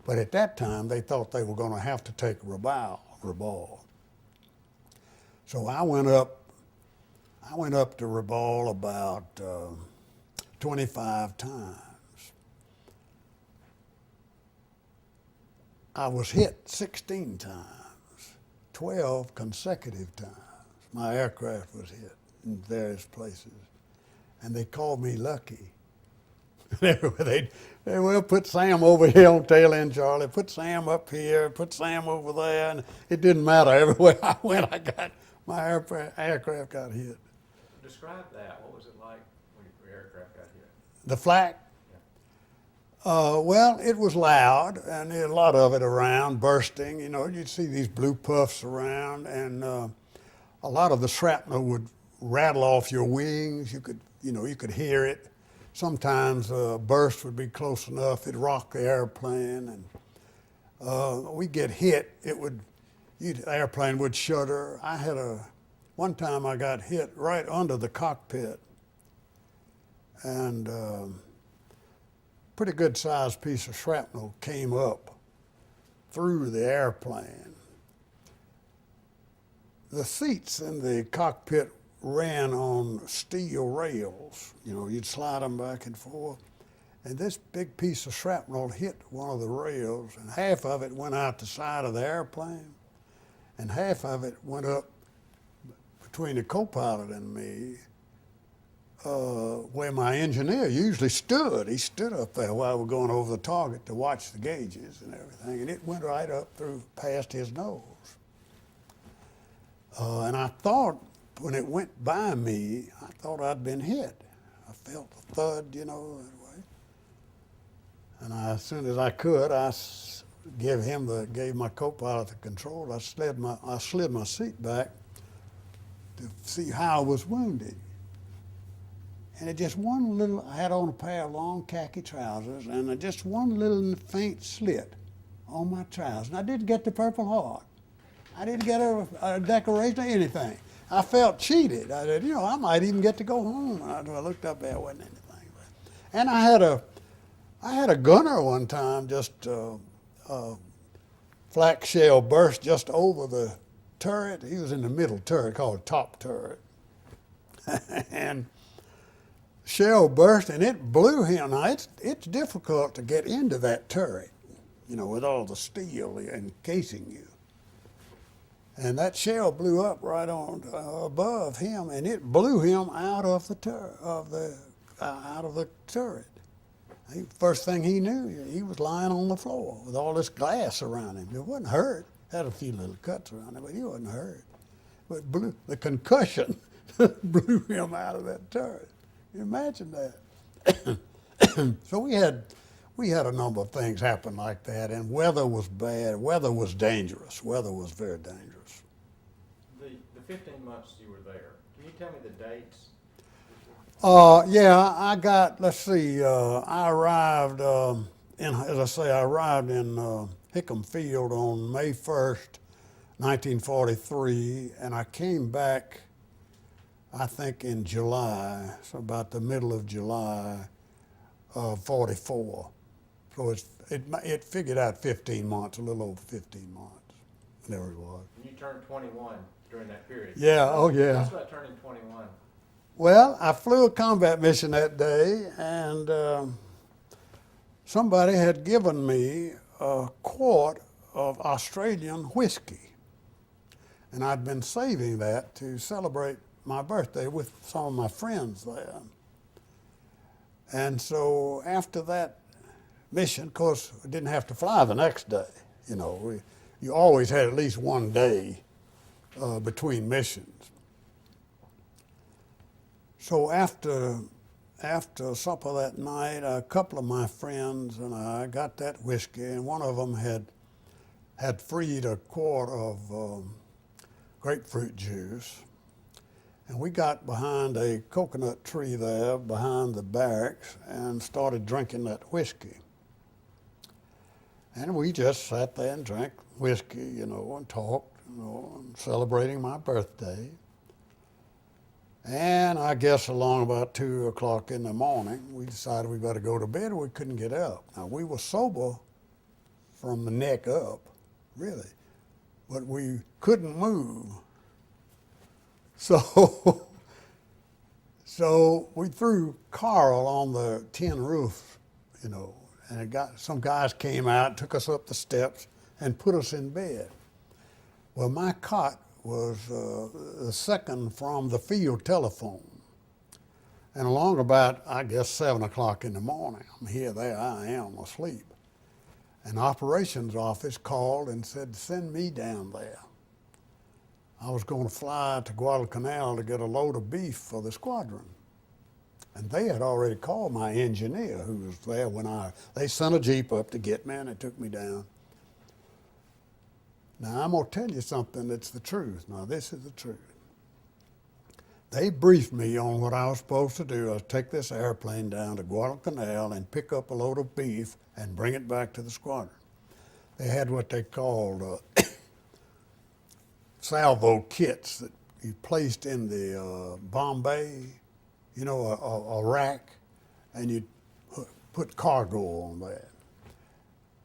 But at that time, they thought they were going to have to take Rabaul. So I went up to Rabaul about 25 times. I was hit 16 times, 12 consecutive times. My aircraft was hit in various places, and they called me lucky. They well, put Sam over here on tail end Charlie, put Sam up here, put Sam over there, and it didn't matter. Everywhere I went, my aircraft got hit. Describe that. What was it like when your aircraft got hit? The flak? Well, it was loud, and there a lot of it around, bursting. You know, you'd see these blue puffs around, and a lot of the shrapnel would rattle off your wings. You could hear it. Sometimes a burst would be close enough, it'd rock the airplane, and we'd get hit. The airplane would shudder. One time I got hit right under the cockpit, and pretty good sized piece of shrapnel came up through the airplane. The seats in the cockpit ran on steel rails. You know, you'd slide them back and forth. And this big piece of shrapnel hit one of the rails, and half of it went out the side of the airplane, and half of it went up between the co-pilot and me, where my engineer usually stood. He stood up there while we were going over the target to watch the gauges and everything, and it went right up through past his nose. And I thought when it went by me, I thought I'd been hit. I felt a thud, you know, that way. And as soon as I could, gave my co-pilot the control. I slid my seat back to see how I was wounded. And it just one little, I had on a pair of long khaki trousers, and just one little faint slit on my trousers. And I didn't get the Purple Heart. I didn't get a decoration or anything. I felt cheated. I said, you know, I might even get to go home. I looked up there, wasn't anything. And I had a gunner one time, just flak shell burst just over the turret. He was in the middle turret, called top turret. And shell burst and it blew him. Now it's difficult to get into that turret, you know, with all the steel encasing you. And that shell blew up right on above him, and it blew him out of the turret. First thing he knew, he was lying on the floor with all this glass around him. He wasn't hurt. Had a few little cuts around him, but he wasn't hurt. But the concussion blew him out of that turret. You imagine that. So we had a number of things happen like that, and weather was bad. Weather was dangerous. Weather was very dangerous. The 15 months you were there, can you tell me the dates? Yeah, I got, let's see, I arrived I arrived in Hickam Field on May 1st, 1943, and I came back, I think, in July, so about the middle of July of 44. So it figured out 15 months, a little over 15 months. There it was. And you turned 21 during that period. Yeah, oh yeah. That's about turning 21. Well, I flew a combat mission that day, and somebody had given me a quart of Australian whiskey. And I'd been saving that to celebrate my birthday with some of my friends there. And so after that mission, of course, we didn't have to fly the next day. You know, you always had at least one day between missions. So after supper that night, a couple of my friends and I got that whiskey, and one of them had freed a quart of grapefruit juice. And we got behind a coconut tree there behind the barracks and started drinking that whiskey. And we just sat there and drank whiskey, you know, and talked, you know, and celebrating my birthday. And I guess along about 2 o'clock in the morning, we decided we better go to bed, or we couldn't get up. Now, we were sober from the neck up, really, but we couldn't move. So we threw Carl on the tin roof, you know, and some guys came out, took us up the steps, and put us in bed. Well, my cot was the second from the field telephone. And along about, I guess, 7 o'clock in the morning, there I am asleep. An operations office called and said, send me down there. I was going to fly to Guadalcanal to get a load of beef for the squadron. And they had already called my engineer who was there they sent a Jeep up to get me, and they took me down. Now, I'm going to tell you something that's the truth. Now, this is the truth. They briefed me on what I was supposed to do. I was take this airplane down to Guadalcanal and pick up a load of beef and bring it back to the squadron. They had what they called salvo kits that you placed in the bomb bay, you know, a rack, and you put cargo on that.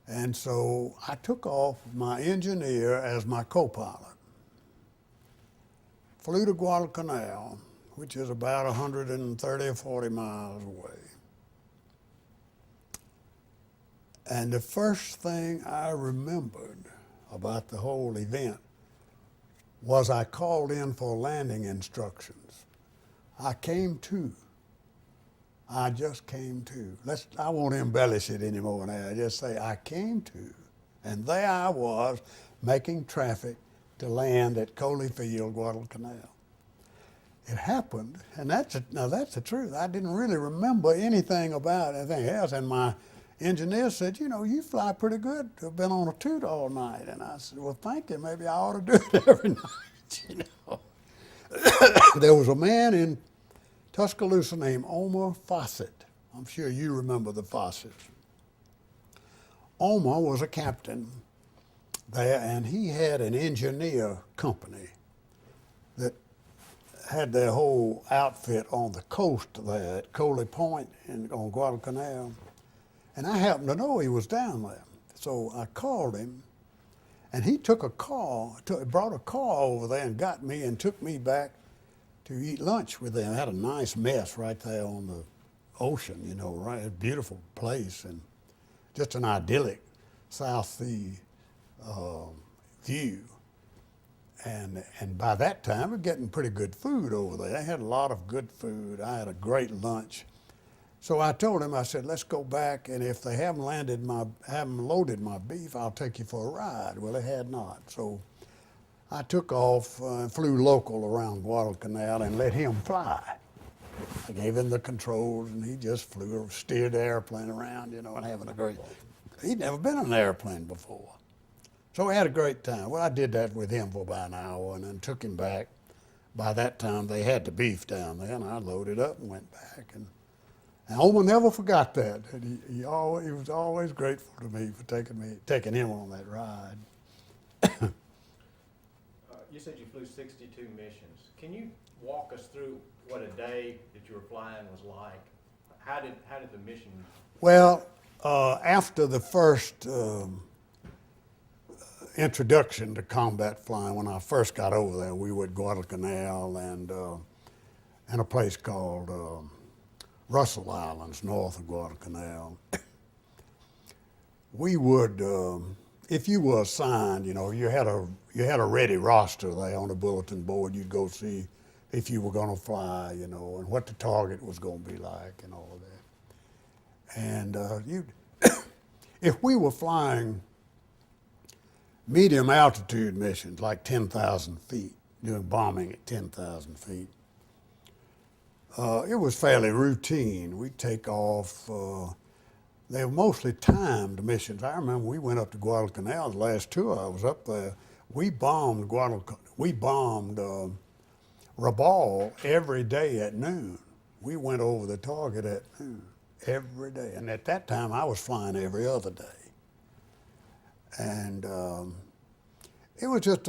And so I took off with my engineer as my co-pilot. Flew to Guadalcanal, which is about 130 or 40 miles away. And the first thing I remembered about the whole event was I called in for landing instructions. I came to. I just came to. I won't embellish it anymore now. I just say I came to. And there I was making traffic to land at Coley Field, Guadalcanal. It happened, and now that's the truth. I didn't really remember anything about anything else, and my engineer said, you fly pretty good. I've been on a toot all night. And I said, well, thank you. Maybe I ought to do it every night, There was a man in Tuscaloosa named Omar Fawcett. I'm sure you remember the Fawcetts. Omar was a captain there, and he had an engineer company that had their whole outfit on the coast there at Coley Point on Guadalcanal. And I happened to know he was down there. So I called him, and he took a car, brought a car over there and got me and took me back to eat lunch with them. Had a nice mess right there on the ocean, right? A beautiful place and just an idyllic South Sea view. And by that time, we're getting pretty good food over there. They had a lot of good food. I had a great lunch. So I told him, I said, let's go back, and if they haven't loaded my beef, I'll take you for a ride. Well, they had not. So I took off and flew local around Guadalcanal and let him fly. I gave him the controls, and he just steered the airplane around, and having a great, he'd never been in an airplane before. So we had a great time. Well, I did that with him for about an hour and then took him back. By that time, they had the beef down there, and I loaded up and went back. And Omar never forgot that. And he was always grateful to me for taking him on that ride. You said you flew 62 missions. Can you walk us through what a day that you were flying was like? How did the mission? Well, after the first introduction to combat flying, when I first got over there, we were at Guadalcanal and a place called Russell Islands, north of Guadalcanal. We would, if you were assigned, you had a ready roster there on the bulletin board. You'd go see if you were going to fly, and what the target was going to be like, and all of that. And if we were flying medium altitude missions, like 10,000 feet, doing bombing at 10,000 feet, it was fairly routine. We'd take off. They were mostly timed missions. I remember we went up to Guadalcanal the last tour I was up there. We bombed Rabaul every day at noon. We went over the target at noon every day. And at that time, I was flying every other day. And it was just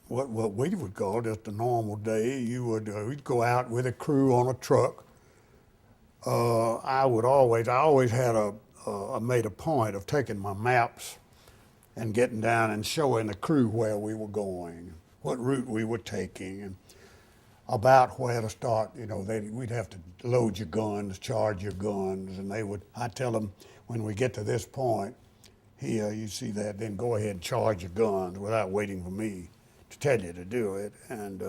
what we would call just a normal day. We'd go out with a crew on a truck. I always had I made a point of taking my maps and getting down and showing the crew where we were going, what route we were taking, and about where to start. We'd have to load your guns, charge your guns, and I'd tell them, when we get to this point, here, you see that, then go ahead and charge your guns without waiting for me to tell you to do it. And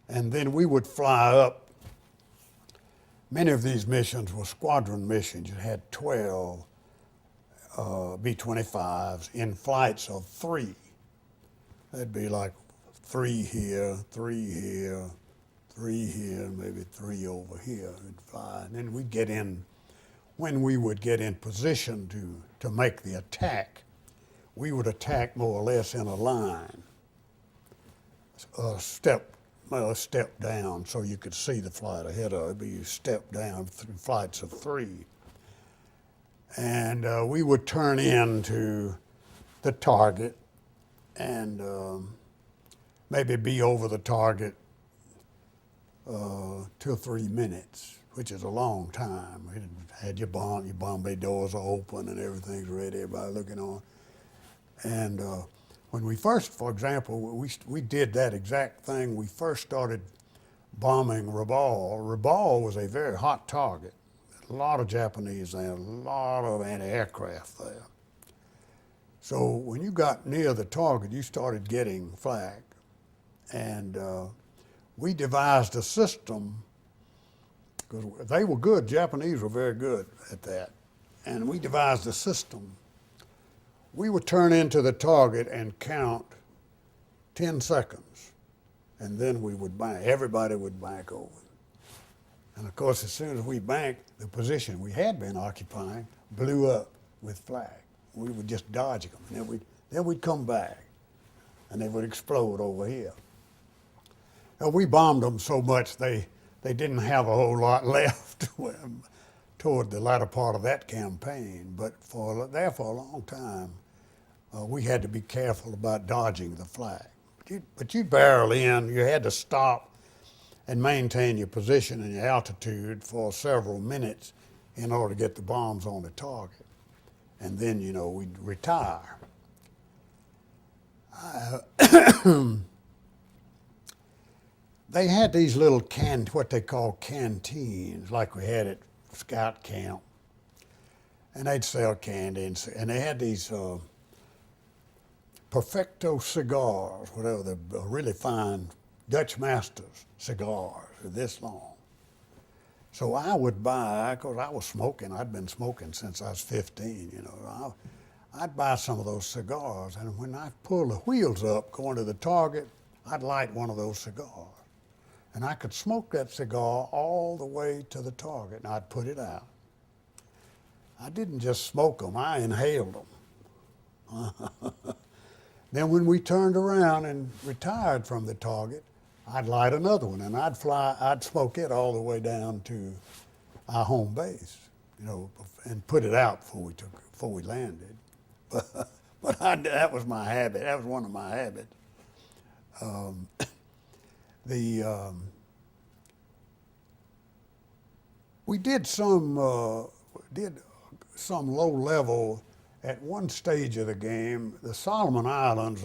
then we would fly up. Many of these missions were squadron missions. You had 12 B-25s in flights of 3. That'd be like 3 here, 3 here, 3 here, maybe 3 over here. We'd fly. And then we'd get in. When we would get in position to make the attack, we would attack more or less in a line, step down, so you could see the flight ahead of it. But you step down through flights of 3. And we would turn into the target and maybe be over the target 2 or 3 minutes, which is a long time. We had your bomb bay doors are open and everything's ready, everybody looking on. And when we first, for example, we did that exact thing. We first started bombing Rabaul. Rabaul was a very hot target. A lot of Japanese there, a lot of anti-aircraft there. So when you got near the target, you started getting flak. And we devised a system, because they were good, Japanese were very good at that. And we devised a system. We would turn into the target and count 10 seconds, and then we would bank. Everybody would bank over. And of course, as soon as we banked, the position we had been occupying blew up with flag. We would just dodge them, and then we'd come back, and they would explode over here. Now, we bombed them so much they didn't have a whole lot left toward the latter part of that campaign. But for a long time, we had to be careful about dodging the flag. But you'd barrel in. You had to stop and maintain your position and your altitude for several minutes in order to get the bombs on the target. And then, we'd retire. They had these little what they call canteens, like we had at scout camp. And they'd sell candy, and they had these Perfecto cigars, whatever, the really fine Dutch Masters cigars, this long. So I would buy, because I was smoking, I'd been smoking since I was 15, I'd buy some of those cigars, and when I pulled the wheels up going to the target, I'd light one of those cigars. And I could smoke that cigar all the way to the target, and I'd put it out. I didn't just smoke them, I inhaled them. Then when we turned around and retired from the target, I'd light another one, and I'd smoke it all the way down to our home base, and put it out before we landed. But that was my habit. That was one of my habits. We did some low level at one stage of the game. The Solomon Islands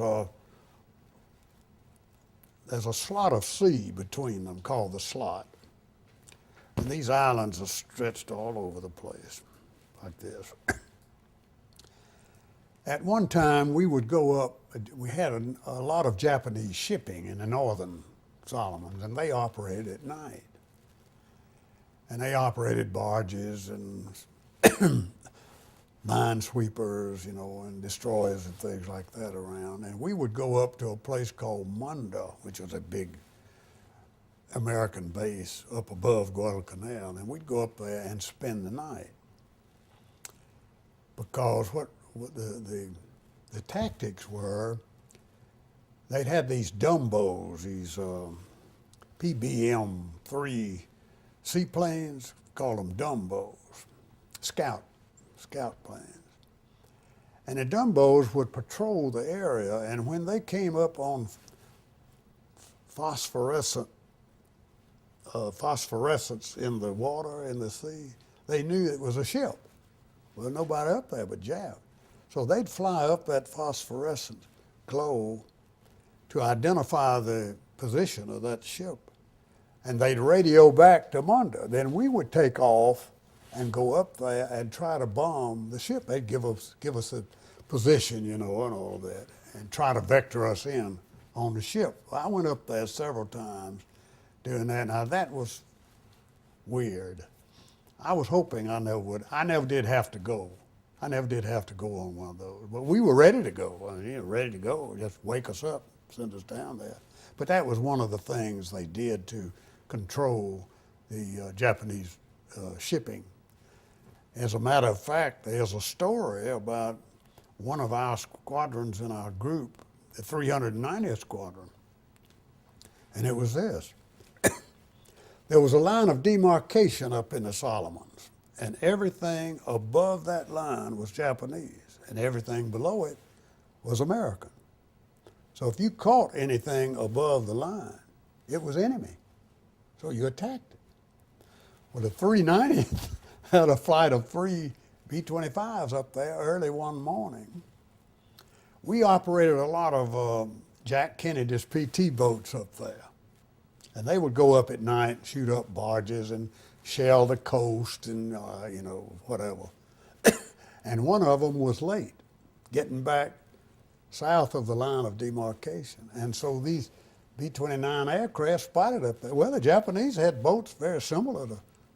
there's a slot of sea between them called the slot. And these islands are stretched all over the place like this. At one time, we would go up, we had a lot of Japanese shipping in the northern Solomons, and they operated at night. And they operated barges and minesweepers, and destroyers and things like that around. And we would go up to a place called Munda, which was a big American base up above Guadalcanal, and we'd go up there and spend the night. Because what the tactics were, they'd have these Dumbos, these PBM-3 seaplanes, call them Dumbos, scout planes. And the Dumbos would patrol the area, and when they came up on phosphorescence in the water, in the sea, they knew it was a ship. Well, nobody up there but Jap. So they'd fly up that phosphorescent glow to identify the position of that ship. And they'd radio back to Munda. Then we would take off and go up there and try to bomb the ship. They'd give us a position, and all that, and try to vector us in on the ship. I went up there several times doing that. Now that was weird. I was hoping I never would. I never did have to go. I never did have to go on one of those. But we were ready to go. Ready to go. Just wake us up, send us down there. But that was one of the things they did to control the Japanese shipping. As a matter of fact, there's a story about one of our squadrons in our group, the 390th Squadron, and it was this. There was a line of demarcation up in the Solomons, and everything above that line was Japanese, and everything below it was American. So if you caught anything above the line, it was enemy. So you attacked it. Well, the 390th had a flight of 3 B-25s up there early one morning. We operated a lot of Jack Kennedy's PT boats up there. And they would go up at night, shoot up barges and shell the coast and, whatever. And one of them was late, getting back south of the line of demarcation. And so these B-29 aircraft spotted up there. Well, the Japanese had boats very similar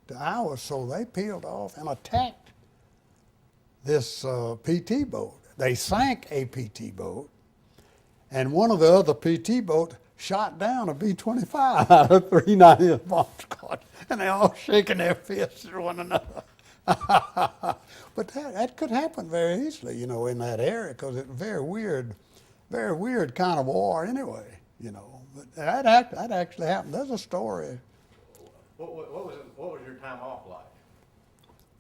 to ours, so they peeled off and attacked this PT boat. They sank a PT boat, And one of the other PT boats shot down a B-25 out of 390th bomb squad, and they all shaking their fists at one another. But that could happen very easily, you know, in that area, because it's very weird kind of war anyway, you know. But that actually happened. There's a story. What was your time off like?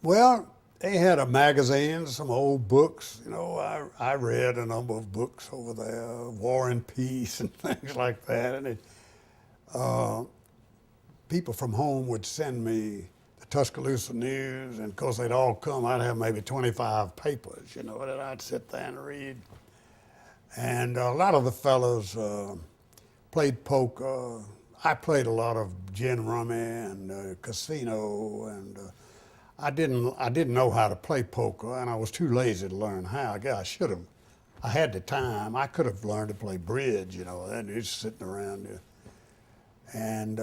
Well, they had a magazine, some old books. You know, I read a number of books over there, War and Peace and things like that. And people from home would send me the Tuscaloosa News, and of course they'd all come. I'd have maybe 25 papers, you know, that I'd sit there and read. And a lot of the fellows played poker. I played a lot of gin rummy and casino, and I didn't know how to play poker, and I was too lazy to learn how. I guess I should have. I had the time. I could have learned to play bridge, you know, and just sitting around there. And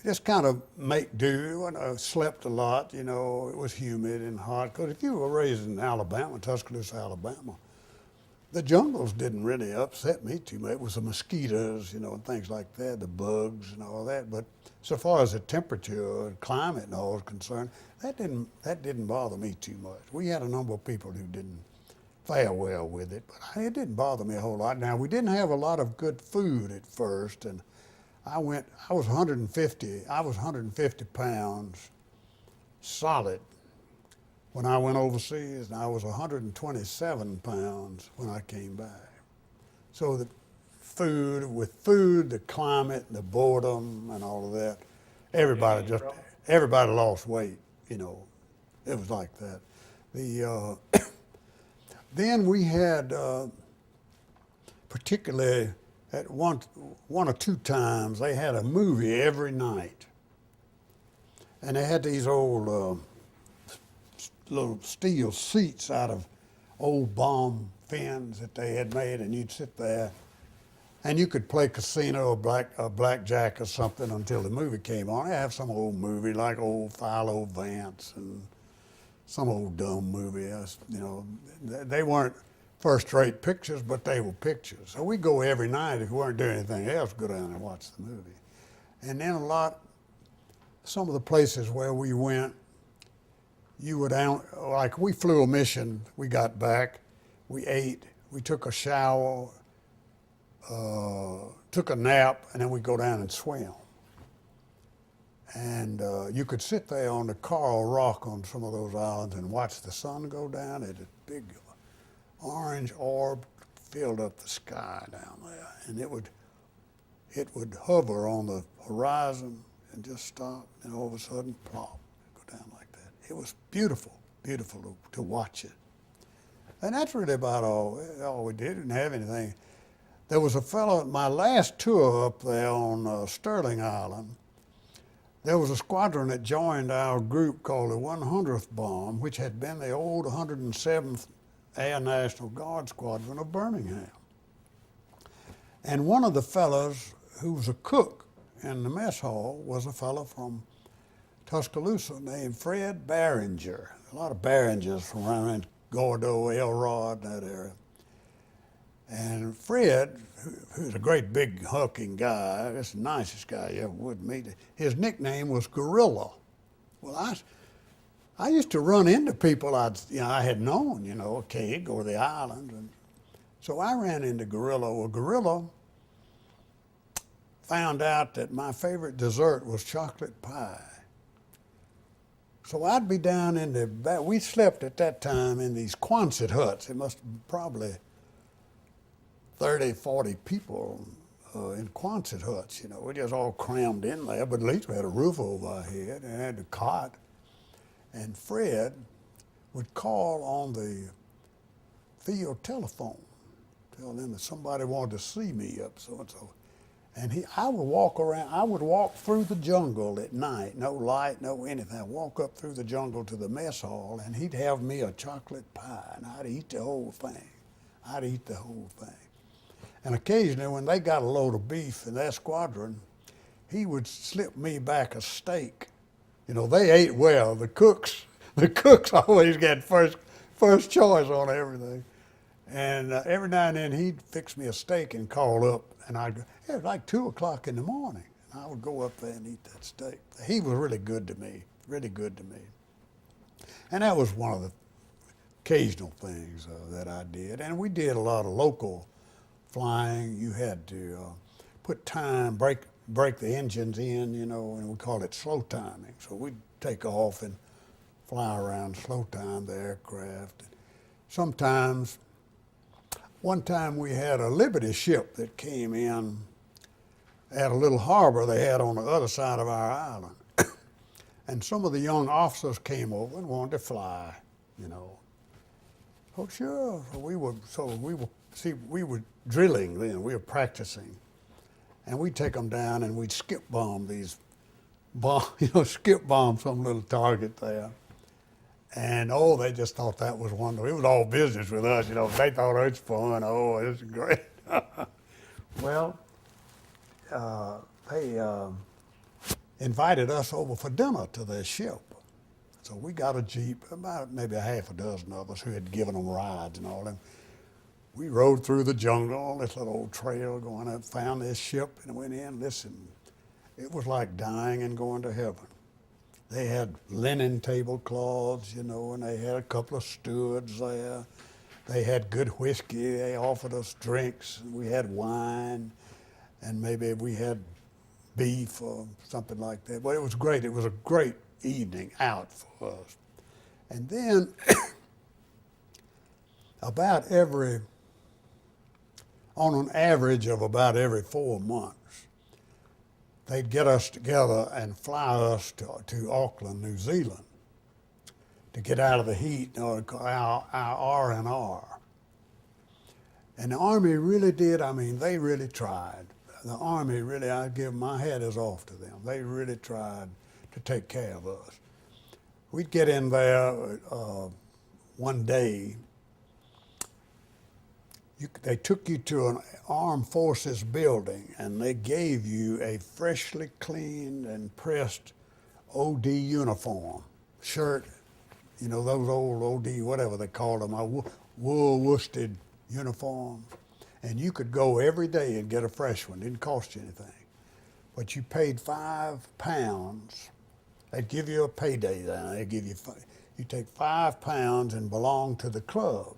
just kind of make do. And I slept a lot, you know. It was humid and hot. Because if you were raised in Alabama, Tuscaloosa, Alabama, the jungles didn't really upset me too much. It was the mosquitoes, you know, and things like that, the bugs and all that. But so far as the temperature and climate and all is concerned, that didn't bother me too much. We had a number of people who didn't fare well with it, but it didn't bother me a whole lot. Now, we didn't have a lot of good food at first, and I was 150 pounds solid when I went overseas, and I was 127 pounds when I came back. So the food, the climate, the boredom, and all of that, everybody lost weight. You know, it was like that. Then we had, particularly at one or two times, they had a movie every night, and they had these old little steel seats out of old bomb fins that they had made, and you'd sit there and you could play casino or blackjack or something until the movie came on. They have some old movie like old Philo Vance and some old dumb movie. You know, they weren't first-rate pictures, but they were pictures. So we'd go every night if we weren't doing anything else, go down and watch the movie. And then some of the places where we went, you would, like we flew a mission, we got back, we ate, we took a shower, took a nap, and then we'd go down and swim. And you could sit there on the coral rock on some of those islands and watch the sun go down. It had a big orange orb filled up the sky down there, and it would hover on the horizon and just stop, and all of a sudden, plop, go down like that. It was beautiful, beautiful to watch it. And that's really about all we did. Didn't have anything. There was a fellow at my last tour up there on Sterling Island. There was a squadron that joined our group called the 100th Bomb, which had been the old 107th Air National Guard Squadron of Birmingham. And one of the fellows who was a cook in the mess hall was a fellow from Tuscaloosa named Fred Barringer. A lot of Barringers from around Gordo, Elrod, that area. And Fred, who's a great big hulking guy, that's the nicest guy you ever would meet, his nickname was Gorilla. Well, I used to run into people I had known, okay, go to the island. And so I ran into Gorilla. Well, Gorilla found out that my favorite dessert was chocolate pie. So I'd be down in the back. We slept at that time in these Quonset huts. It must have been probably 30, 40 people in Quonset huts, We just all crammed in there, but at least we had a roof over our head and had a cot. And Fred would call on the field telephone, tell them that somebody wanted to see me up so-and-so. And I would walk around, I would walk through the jungle at night, no light, no anything. I'd walk up through the jungle to the mess hall, and he'd have me a chocolate pie, and I'd eat the whole thing. And occasionally, when they got a load of beef in their squadron, he would slip me back a steak. They ate well. The cooks always got first choice on everything. And every now and then he'd fix me a steak and call up, and I'd go, it was like 2 o'clock in the morning. And I would go up there and eat that steak. He was really good to me, really good to me. And that was one of the occasional things that I did. And we did a lot of local flying. You had to put time, break the engines in, you know, and we called it slow timing. So we'd take off and fly around, slow time the aircraft. Sometimes, one time we had a Liberty ship that came in at a little harbor they had on the other side of our island. And some of the young officers came over and wanted to fly, you know. Oh, sure. We were drilling then, we were practicing. And we'd take them down and we'd skip bomb these skip bomb some little target there. And oh, they just thought that was wonderful. It was all business with us, you know. They thought it was fun. Oh, this is great. Well, they invited us over for dinner to their ship. So we got a Jeep, about maybe a half a dozen of us who had given them rides and all that. We rode through the jungle, this little old trail going up, found this ship and went in. Listen, it was like dying and going to heaven. They had linen tablecloths, you know, and they had a couple of stewards there. They had good whiskey. They offered us drinks. We had wine, and maybe we had beef or something like that. But it was great. It was a great evening out for us. And then on an average of about every 4 months, they'd get us together and fly us to Auckland, New Zealand, to get out of the heat, you know, our R&R. And the Army really did, I mean, they really tried. The Army really, I give my hat is off to them. They really tried to take care of us. We'd get in there one day. They took you to an armed forces building and they gave you a freshly cleaned and pressed OD uniform, shirt, you know, those old OD, whatever they called them, wool worsted uniforms. And you could go every day and get a fresh one. Didn't cost you anything. But you paid £5. They'd give you a payday then. They'd give you take £5 and belong to the club.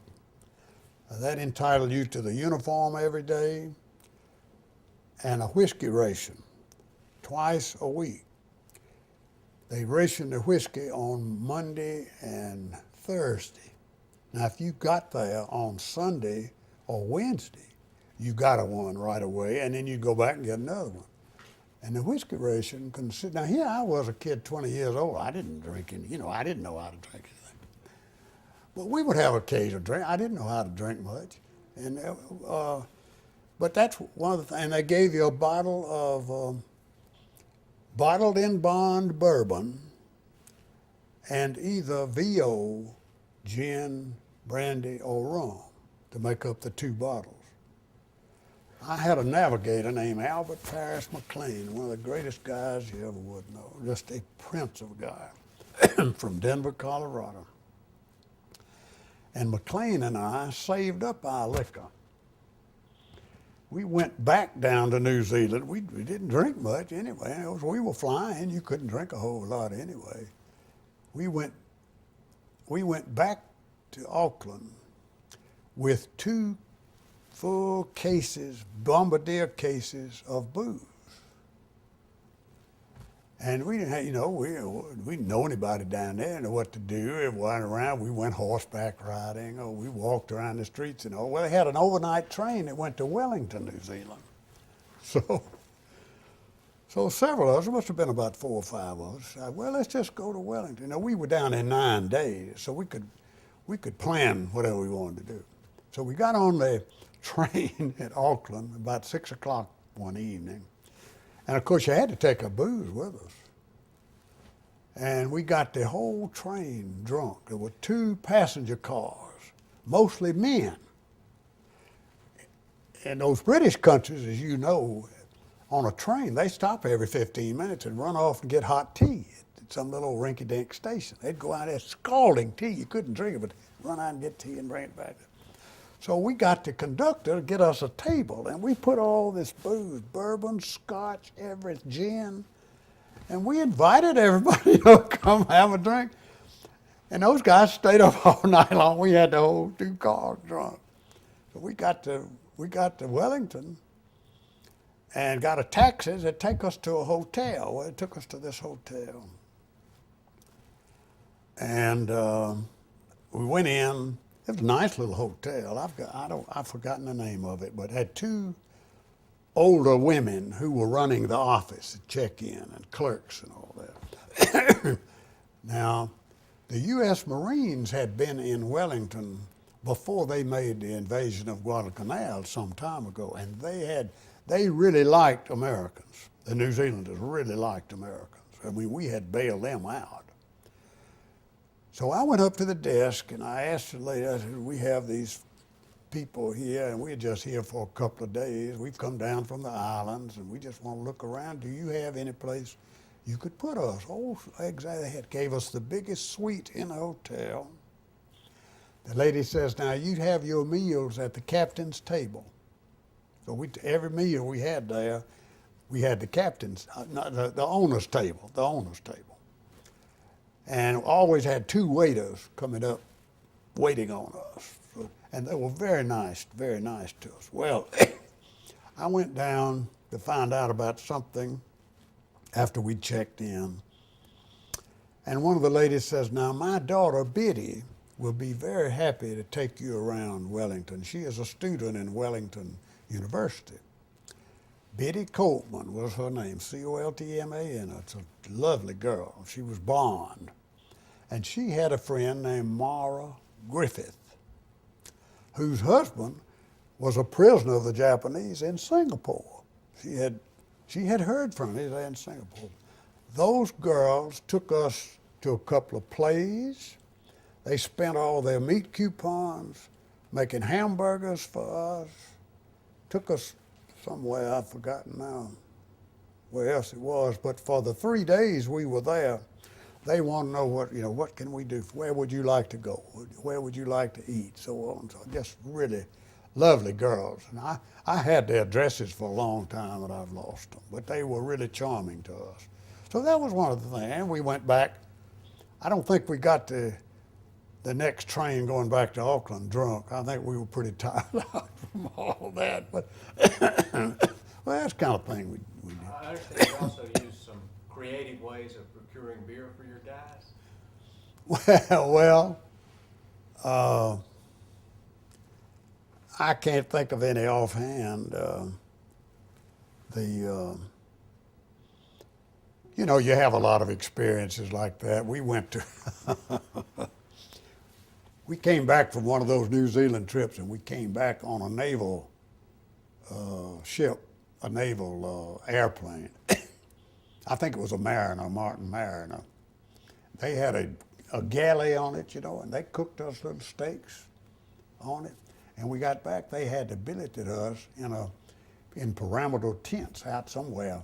That entitled you to the uniform every day and a whiskey ration twice a week. They rationed the whiskey on Monday and Thursday. Now, if you got there on Sunday or Wednesday, you got one right away, and then you go back and get another one. And the whiskey ration consisted. Now, here I was a kid, 20 years old. I didn't drink any, you know, I didn't know how to drink anything. But we would have occasional drink. I didn't know how to drink much, and but that's one of the things. And they gave you a bottle of bottled in bond bourbon, and either VO, gin, brandy, or rum to make up the 2 bottles. I had a navigator named Albert Paris McLean, one of the greatest guys you ever would know, just a prince of a guy from Denver, Colorado. And McLean and I saved up our liquor. We went back down to New Zealand. We didn't drink much anyway. We were flying. You couldn't drink a whole lot anyway. We went back to Auckland with 2 full cases, Bombardier cases of booze. And we didn't have, you know, we didn't know anybody down there, didn't know what to do. We went around, we went horseback riding, or we walked around the streets and all. Well, they had an overnight train that went to Wellington, New Zealand. So several of us, there must have been about 4 or 5 of us, said, well, let's just go to Wellington. Now, we were down in 9 days, so we could plan whatever we wanted to do. So we got on the train at Auckland about 6 o'clock one evening. And of course, you had to take our booze with us. And we got the whole train drunk. There were 2 passenger cars, mostly men. In those British countries, as you know, on a train, they stop every 15 minutes and run off and get hot tea at some little rinky-dink station. They'd go out there, scalding tea. You couldn't drink it, but run out and get tea and bring it back. So we got the conductor to get us a table, and we put all this booze, bourbon, scotch, every gin, and we invited everybody to come have a drink. And those guys stayed up all night long. We had the whole 2 cars drunk. So we got to Wellington and got a taxi that take us to a hotel. Well, it took us to this hotel. And we went in. It was a nice little hotel. I've forgotten the name of it, but it had 2 older women who were running the office, check-in and clerks and all that. Now, the U.S. Marines had been in Wellington before they made the invasion of Guadalcanal some time ago, and they really liked Americans. The New Zealanders really liked Americans. I mean, we had bailed them out. So I went up to the desk and I asked the lady, I said, we have these people here and we're just here for a couple of days. We've come down from the islands and we just want to look around. Do you have any place you could put us? Oh, exactly. They gave us the biggest suite in the hotel. The lady says, now you have your meals at the captain's table. So every meal we had there, we had the captain's, the owner's table, And always had 2 waiters coming up, waiting on us. And they were very nice to us. Well, I went down to find out about something after we checked in. And one of the ladies says, now my daughter, Beatty, will be very happy to take you around Wellington. She is a student in Wellington University. Beatty Coltman was her name, C-O-L-T-M-A-N. It's a lovely girl. She was blonde. And she had a friend named Mara Griffith, whose husband was a prisoner of the Japanese in Singapore. She had heard from him in Singapore. Those girls took us to a couple of plays. They spent all their meat coupons making hamburgers for us. Took us somewhere, I've forgotten now where else it was, but for the 3 days we were there, they want to know what can we do? Where would you like to go? Where would you like to eat? So on. So just really lovely girls. And I had their addresses for a long time and I've lost them, but they were really charming to us. So that was one of the things. And we went back. I don't think we got to the next train going back to Auckland drunk. I think we were pretty tired out from all that. But well, that's the kind of thing we did. I understand you also used some creative ways of procuring beer for your guys. Well, I can't think of any offhand. You have a lot of experiences like that. We went to, we came back from one of those New Zealand trips, and we came back on a naval ship, a naval airplane. I think it was a Mariner, Martin Mariner. They had a galley on it, and they cooked us little steaks on it. And we got back, they had billeted us in pyramidal tents out somewhere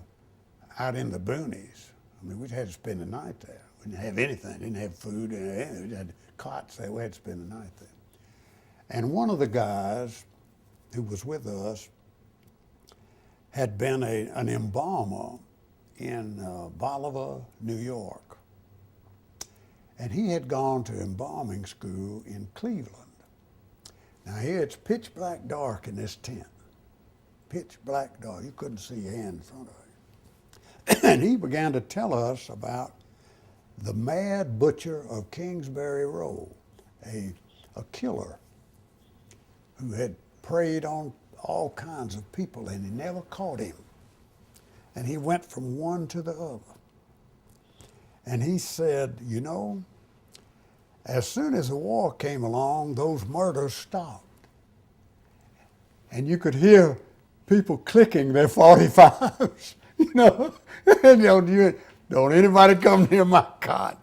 out in the boonies. I mean, we had to spend the night there. We didn't have anything, didn't have food, we had cots there, we had to spend the night there. And one of the guys who was with us had been an embalmer in Bolivar, New York. And he had gone to embalming school in Cleveland. Now here it's pitch black dark in this tent. Pitch black dark. You couldn't see your hand in front of you. And he began to tell us about the Mad Butcher of Kingsbury Row, a killer who had preyed on all kinds of people and he never caught him. And he went from one to the other. And he said, as soon as the war came along, those murders stopped. And you could hear people clicking their 45s, and don't anybody come near my cot.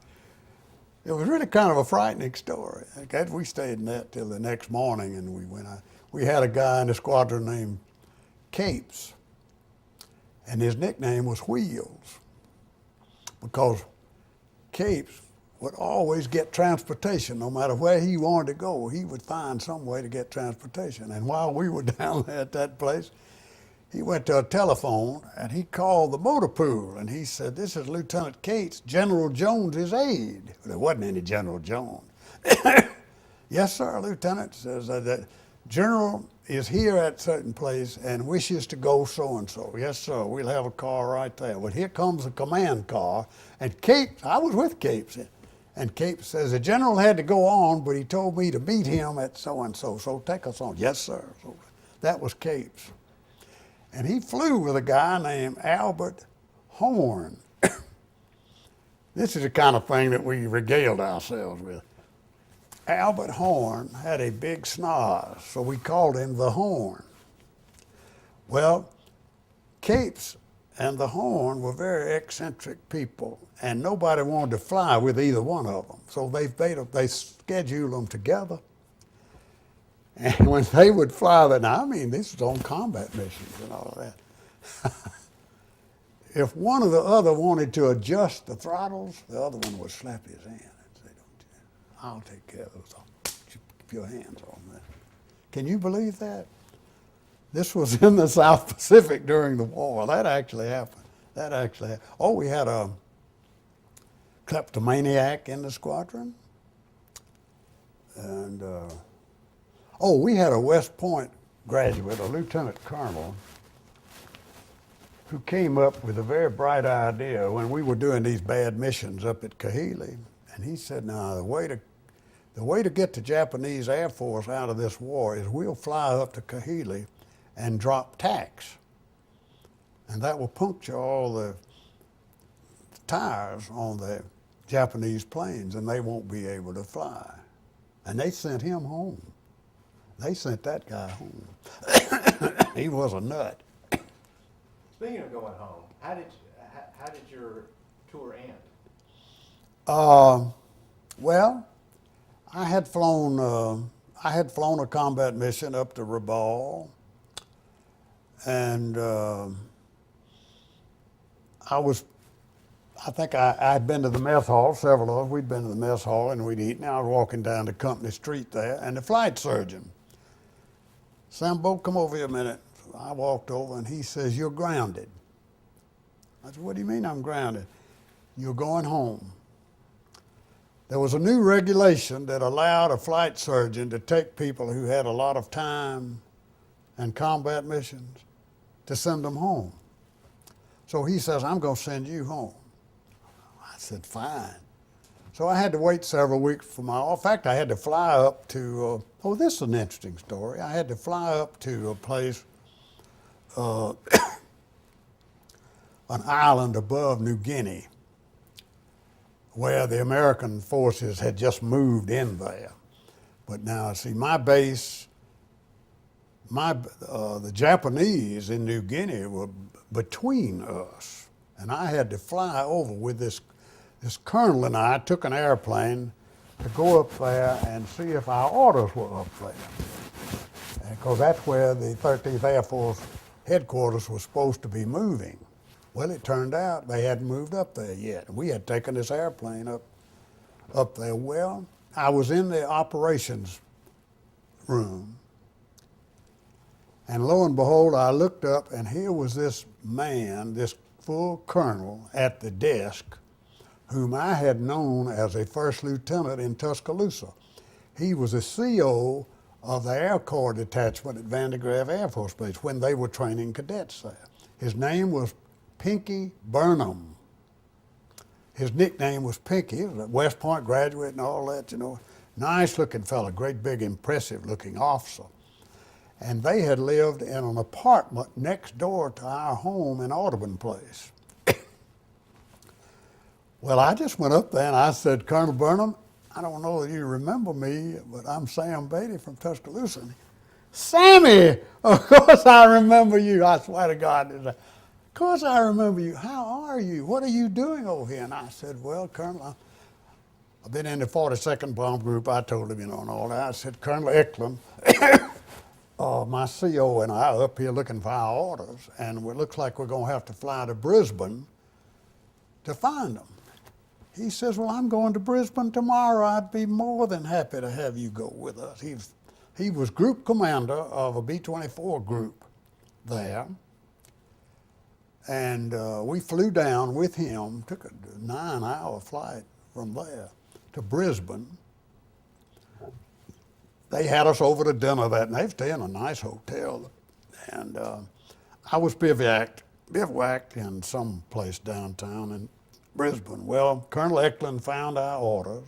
It was really kind of a frightening story. We stayed in that till the next morning, and we went out. We had a guy in the squadron named Capes, and his nickname was Wheels, because Capes would always get transportation. No matter where he wanted to go, he would find some way to get transportation. And while we were down there at that place, he went to a telephone and he called the motor pool and he said, "This is Lieutenant Cates, General Jones's aide." There wasn't any General Jones. "Yes, sir, Lieutenant," says, "the General is here at certain place and wishes to go so-and-so." "Yes, sir, we'll have a car right there." Well, here comes the command car, and Capes, I was with Capes, and Capes says, "The General had to go on, but he told me to meet him at so-and-so, so take us on." "Yes, sir." So that was Capes. And he flew with a guy named Albert Horn. This is the kind of thing that we regaled ourselves with. Albert Horn had a big snarl, so we called him the Horn. Well, Capes and the Horn were very eccentric people, and nobody wanted to fly with either one of them. So they scheduled them together. And when they would fly, now I mean, this was on combat missions and all of that. If one or the other wanted to adjust the throttles, the other one would slap his hand and say, "Don't you? I'll take care of those. Keep your hands on that." Can you believe that? This was in the South Pacific during the war. That actually happened. Oh, we had a kleptomaniac in the squadron. And we had a West Point graduate, a lieutenant colonel, who came up with a very bright idea when we were doing these bad missions up at Kahili. And he said, "Now, the way to get the Japanese Air Force out of this war is we'll fly up to Kahili and drop tacks. And that will puncture all the tires on the Japanese planes and they won't be able to fly." And they sent him home. They sent that guy home. He was a nut. Speaking of going home, how did your tour end? Well, I had flown a combat mission up to Rabaul, and I think I had been to the mess hall, several of us, we'd been to the mess hall and we'd eaten. I was walking down the company street there, and the flight surgeon, "Sambo, come over here a minute." So I walked over and he says, "You're grounded." I said, "What do you mean I'm grounded?" "You're going home." There was a new regulation that allowed a flight surgeon to take people who had a lot of time and combat missions to send them home. So he says, "I'm going to send you home." I said, "Fine." So I had to wait several weeks for in fact, I had to fly up to, this is an interesting story. I had to fly up to a place, an island above New Guinea, where the American forces had just moved in there. But now, see, my base, the Japanese in New Guinea were between us. And I had to fly over with this colonel, and I took an airplane to go up there and see if our orders were up there. Because that's where the 13th Air Force headquarters was supposed to be moving. Well, it turned out they hadn't moved up there yet. We had taken this airplane up there. Well, I was in the operations room, and lo and behold, I looked up, and here was this man, this full colonel at the desk, whom I had known as a first lieutenant in Tuscaloosa. He was a CO of the Air Corps detachment at Vandegraaff Air Force Base when they were training cadets there. His name was Pinky Burnham. His nickname was Pinky. He was a West Point graduate and all that, Nice looking fella, great big impressive looking officer. And they had lived in an apartment next door to our home in Audubon Place. Well, I just went up there and I said, "Colonel Burnham, I don't know that you remember me, but I'm Sam Beatty from Tuscaloosa." "Sammy, of course I remember you." I swear to God, "Of course I remember you. How are you? What are you doing over here?" And I said, "Well, Colonel, I've been in the 42nd Bomb Group." I told him, and all that. I said, "Colonel Eklund, my CO and I are up here looking for our orders, and it looks like we're going to have to fly to Brisbane to find them." He says, well, I'm going to Brisbane tomorrow. I'd be more than happy to have you go with us. He was group commander of a B-24 group there. And we flew down with him, took a 9-hour flight from there to Brisbane. They had us over to dinner that night. They stayed in a nice hotel. And I was bivouacked in some place downtown in Brisbane. Well, Colonel Eklund found our orders,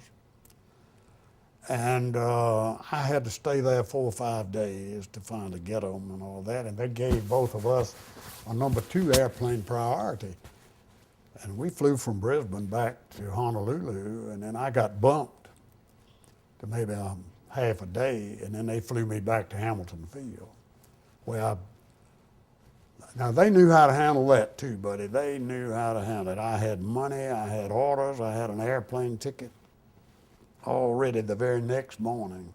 and I had to stay there 4 or 5 days to finally get them and all that. And they gave both of us a number 2 airplane priority. And we flew from Brisbane back to Honolulu, and then I got bumped to maybe half a day, and then they flew me back to Hamilton Field. Well, now they knew how to handle that too, buddy. They knew how to handle it. I had money, I had orders, I had an airplane ticket all ready the very next morning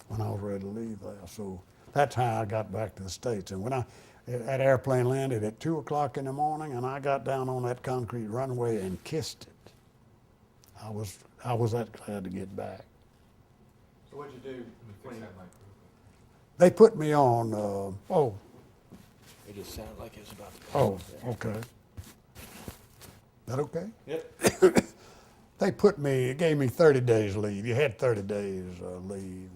when I was ready to leave there. So that's how I got back to the States. And when that airplane landed at 2 o'clock in the morning, and I got down on that concrete runway and kissed it. I was that glad to get back. So what'd you do when They put me on, It just sounded like it was about to oh, go. okay. That okay? Yep. They gave me 30 days leave. You had 30 days leave.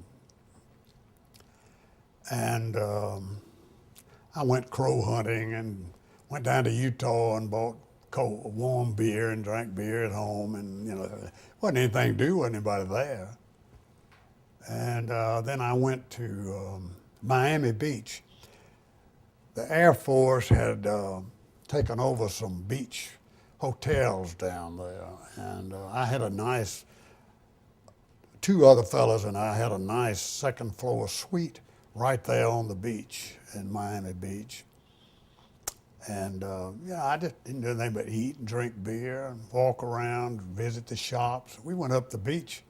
And I went crow hunting and went down to Utah and bought cold, warm beer and drank beer at home. And, wasn't anything to do, wasn't anybody there. And then I went to Miami Beach. The Air Force had taken over some beach hotels down there, and I had two other fellas and I had a nice second floor suite right there on the beach in Miami Beach. And I just didn't do anything but eat and drink beer and walk around, visit the shops. We went up the beach,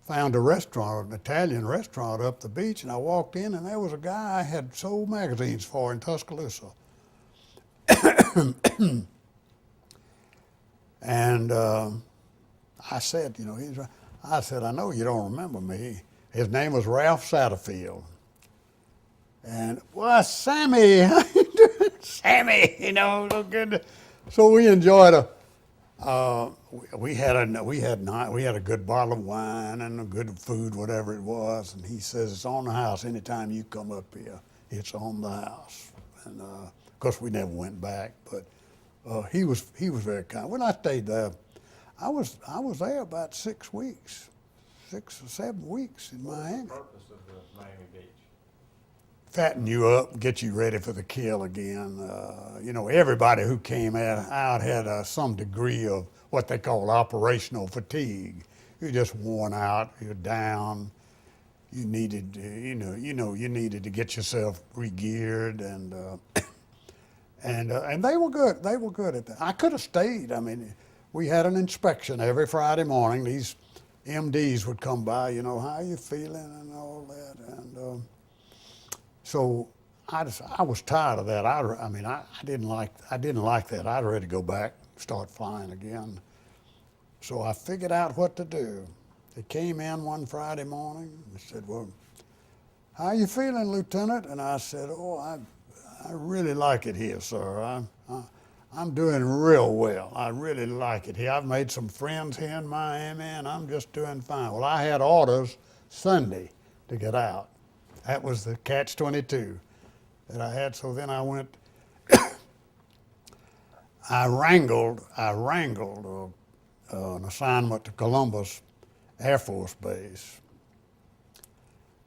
found a restaurant, an Italian restaurant up the beach, and I walked in, and there was a guy I had sold magazines for in Tuscaloosa. And I said, I know you don't remember me. His name was Ralph Satterfield. And, well, Sammy, how you doing? Sammy, so good. So we enjoyed we had a good bottle of wine and a good food, whatever it was. And he says, it's on the house. Anytime you come up here, it's on the house. And of course, we never went back, but he was very kind. When I stayed there, I was there about 6 weeks, 6 or 7 weeks in Miami. What's the purpose of the Miami Beach? Fatten you up, get you ready for the kill again. Everybody who came out had some degree of what they call operational fatigue. You're just worn out. You're down. You needed, you needed to get yourself re-geared, and they were good. They were good at that. I could have stayed. I mean, we had an inspection every Friday morning. These MDs would come by. How are you feeling and all that, and. So I was tired of that. I didn't like that. I was ready to go back, start flying again. So I figured out what to do. They came in one Friday morning and said, well, how are you feeling, Lieutenant? And I said, I really like it here, sir. I'm doing real well. I really like it here. I've made some friends here in Miami, and I'm just doing fine. Well, I had orders Sunday to get out. That was the catch-22 that I had. So then I went, I wrangled an assignment to Columbus Air Force Base.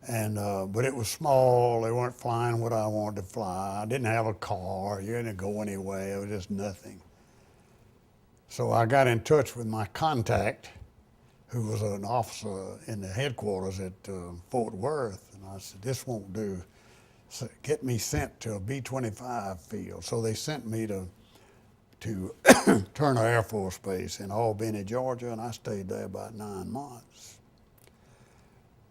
And, but it was small. They weren't flying what I wanted to fly. I didn't have a car. You didn't go anywhere. It was just nothing. So I got in touch with my contact, who was an officer in the headquarters at Fort Worth. And I said, this won't do. So get me sent to a B-25 field. So they sent me to Turner Air Force Base in Albany, Georgia, and I stayed there about 9 months.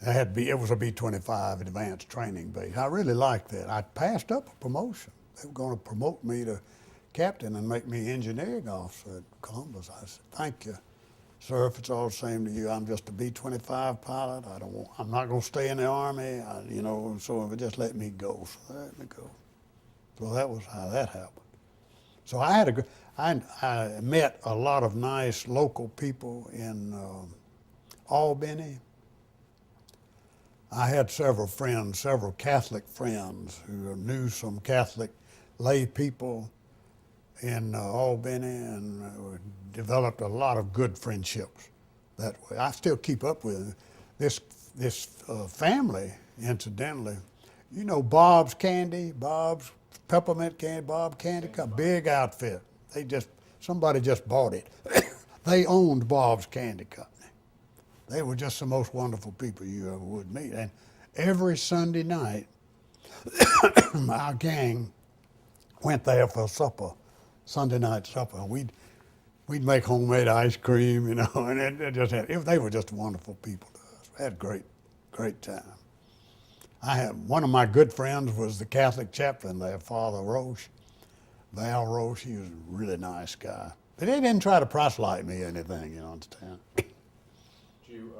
It was a B-25 advanced training base. I really liked that. I passed up a promotion. They were going to promote me to captain and make me engineering officer at Columbus. I said, thank you. sir, if it's all the same to you, I'm just a B-25 pilot. I'm not going to stay in the Army, so if it just let me go. So they let me go. So that was how that happened. So I met a lot of nice local people in Albany. I had several friends, several Catholic friends who knew some Catholic lay people in Albany, and developed a lot of good friendships that way. I still keep up with this family, incidentally. You know Bob's Candy, Bob's Peppermint Candy, Bob Candy, a big outfit. Somebody just bought it. They owned Bob's Candy Company. They were just the most wonderful people you ever would meet. And every Sunday night, our gang went there for supper, Sunday night supper. We'd make homemade ice cream, and they were just wonderful people to us. We had a great time. One of my good friends was the Catholic chaplain there, Father Roche, Val Roche. He was a really nice guy. But they didn't try to proselyte me or anything, you understand. Did you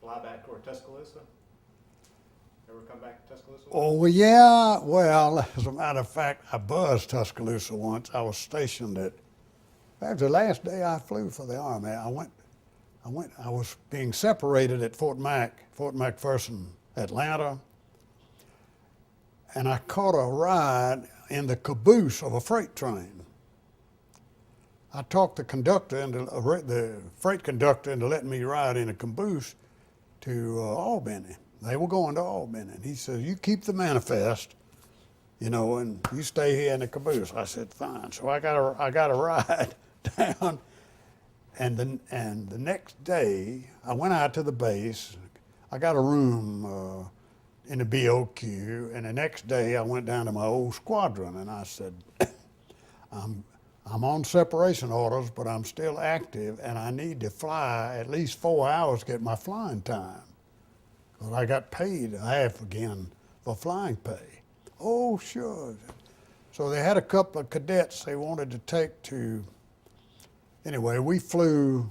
fly back toward Tuscaloosa? Ever come back to Tuscaloosa? Oh, yeah. Well, as a matter of fact, I buzzed Tuscaloosa once. I was stationed that was the last day I flew for the Army. I was being separated at Fort McPherson, Atlanta, and I caught a ride in the caboose of a freight train. I talked the freight conductor into letting me ride in a caboose to Albany. They were going to Albany, and he said, "You keep the manifest, and you stay here in the caboose." I said, "Fine." So I got a ride down, and the next day I went out to the base. I got a room in the BOQ, and the next day I went down to my old squadron, and I said, I'm on separation orders, but I'm still active, and I need to fly at least 4 hours to get my flying time. Because I got paid half again for flying pay. Oh, sure. So they had a couple of cadets they wanted to take to, anyway, we flew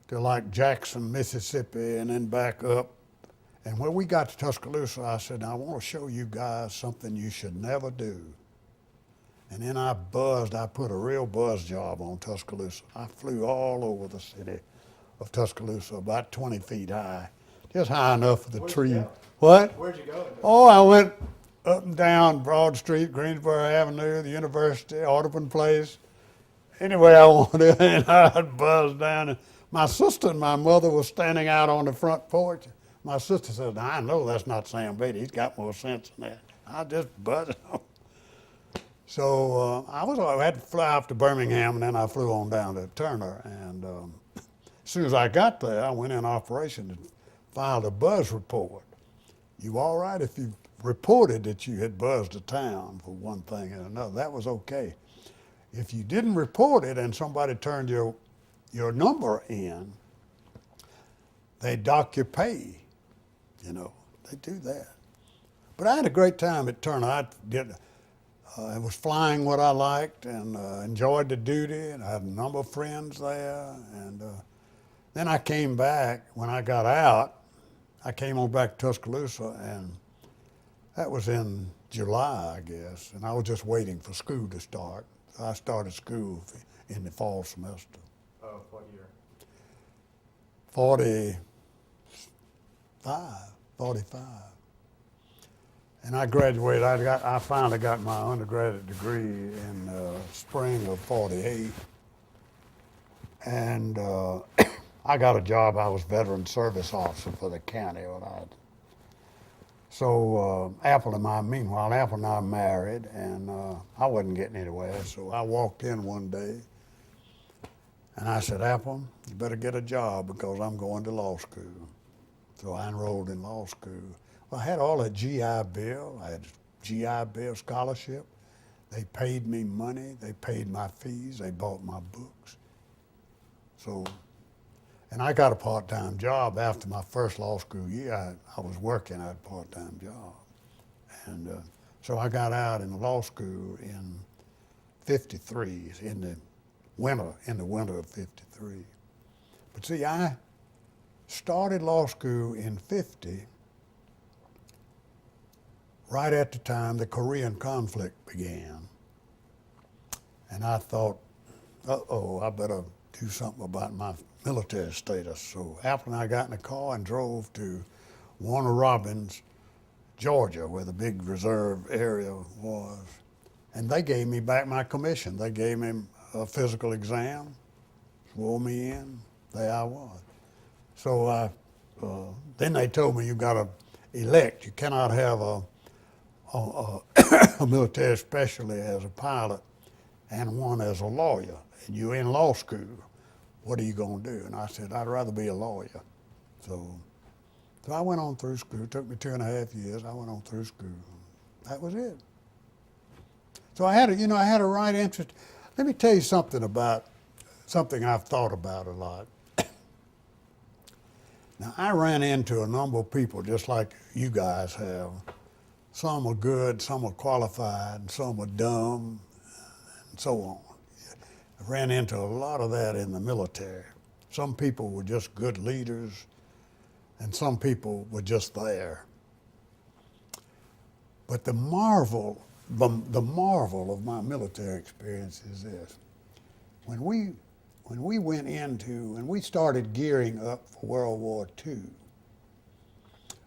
to like Jackson, Mississippi, and then back up. And when we got to Tuscaloosa, I said, "I want to show you guys something you should never do." And then I put a real buzz job on Tuscaloosa. I flew all over the city of Tuscaloosa, about 20 feet high, just high enough for the tree. Go? What? Where'd you go? Oh, I went up and down Broad Street, Greensboro Avenue, the University, Audubon Place. Anyway I wanted, and I buzzed down. And my sister and my mother were standing out on the front porch. My sister said, "Now, I know that's not Sam Beatty. He's got more sense than that." I just buzzed on. So I had to fly up to Birmingham, and then I flew on down to Turner. And as soon as I got there, I went in operation and filed a buzz report. You all right if you reported that you had buzzed a town for one thing and another? That was okay. If you didn't report it and somebody turned your number in, they dock your pay. They do that. But I had a great time at Turner. I was flying what I liked and enjoyed the duty, and I had a number of friends there. And then I came back. When I got out, I came on back to Tuscaloosa, and that was in July, I guess, and I was just waiting for school to start. So I started school in the fall semester. Oh, what year? 45. And I graduated. I finally got my undergraduate degree in spring of 48. And I got a job. I was veteran service officer for the county. So Apple and I married, and I wasn't getting anywhere. So I walked in one day, and I said, "Apple, you better get a job because I'm going to law school." So I enrolled in law school. Well, I had all a GI Bill. I had GI Bill scholarship. They paid me money. They paid my fees. They bought my books. So, and I got a part-time job after my first law school year. I was working at a part-time job. And so I got out in law school in 53, in the winter of 53. But see, I started law school in 50, right at the time the Korean conflict began. And I thought, uh-oh, I better do something about my military status. So Apple and I got in a car and drove to Warner Robins, Georgia, where the big reserve area was. And they gave me back my commission. They gave me a physical exam, swore me in, there I was. So then they told me you got to elect. You cannot have a military specialty as a pilot and one as a lawyer. And you're in law school. What are you going to do? And I said, I'd rather be a lawyer. So I went on through school. It took me 2.5 years. I went on through school. That was it. So I had a right interest. Let me tell you something about something I've thought about a lot. Now, I ran into a number of people just like you guys have. Some are good, some are qualified, and some are dumb, and so on. I ran into a lot of that in the military. Some people were just good leaders, and some people were just there. But the marvel of my military experience is this. When we started gearing up for World War II,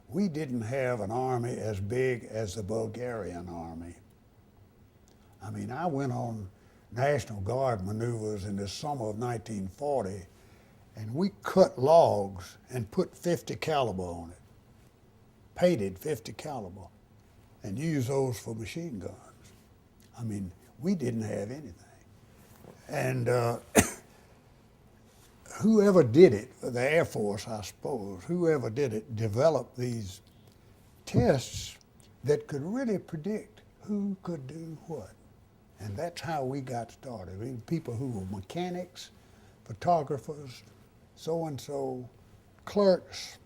we didn't have an army as big as the Bulgarian army. I mean, I went on National Guard maneuvers in the summer of 1940, and we cut logs and put 50 caliber on it, painted 50 caliber, and used those for machine guns. I mean, we didn't have anything. And whoever did it, the Air Force, I suppose, whoever did it, developed these tests that could really predict who could do what. And that's how we got started. I mean, people who were mechanics, photographers, so-and-so, clerks,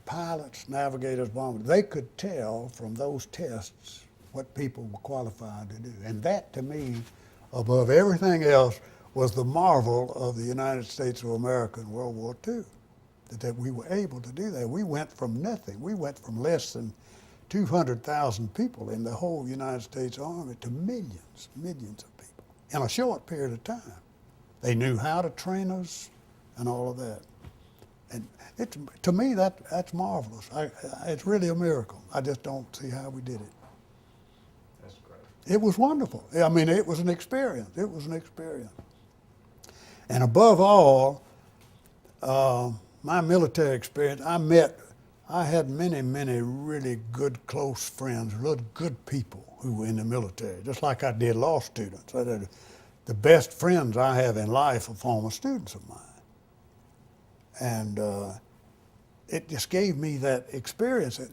pilots, navigators, bombers, they could tell from those tests what people were qualified to do. And that, to me, above everything else, was the marvel of the United States of America in World War II, that we were able to do that. We went from nothing. We went from less than 200,000 people in the whole United States Army to millions of people in a short period of time. They knew how to train us and all of that. And to me, that's marvelous. It's really a miracle. I just don't see how we did it. That's great. It was wonderful. I mean, it was an experience. It was an experience. And above all, my military experience, I had many really good, close friends, really good people who were in the military, just like I did law students. The best friends I have in life are former students of mine. And it just gave me that experience that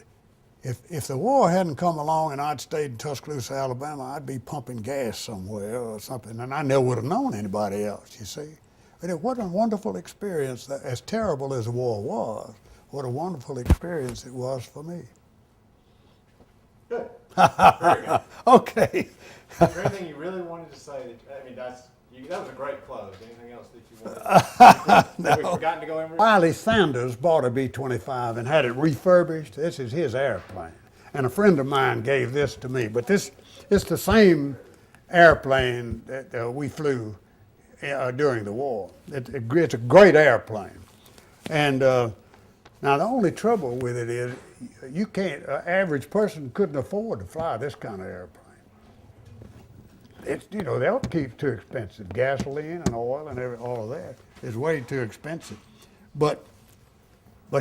if the war hadn't come along and I'd stayed in Tuscaloosa, Alabama, I'd be pumping gas somewhere or something, and I never would have known anybody else, you see. But what a wonderful experience, that, as terrible as the war was, what a wonderful experience it was for me. Good. Very good. Okay. Is there anything you really wanted to say? That was a great close. Anything else that you wanted to say? We've forgotten to go over? Wiley Sanders bought a B-25 and had it refurbished. This is his airplane. And a friend of mine gave this to me. But it's the same airplane that we flew during the war. It's a great airplane. And now the only trouble with it is you can't, an average person couldn't afford to fly this kind of airplane. It's, the upkeep's too expensive. Gasoline and oil and all of that is way too expensive. But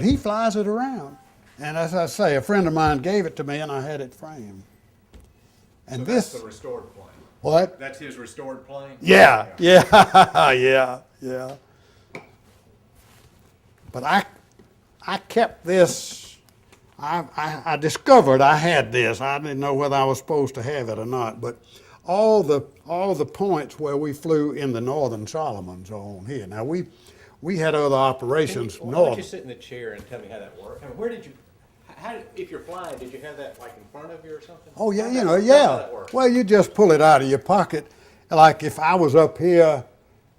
he flies it around. And as I say, a friend of mine gave it to me and I had it framed. And So that's the restored plane. What? That's his restored plane? Yeah. But I kept this. I discovered I had this. I didn't know whether I was supposed to have it or not, but all the points where we flew in the Northern Solomons are on here. Now we had other operations Why don't north. you sit in the chair and tell me how that worked? I mean, if you're flying, did you have that like in front of you or something? Oh yeah, How did that work? Well, you just pull it out of your pocket. Like if I was up here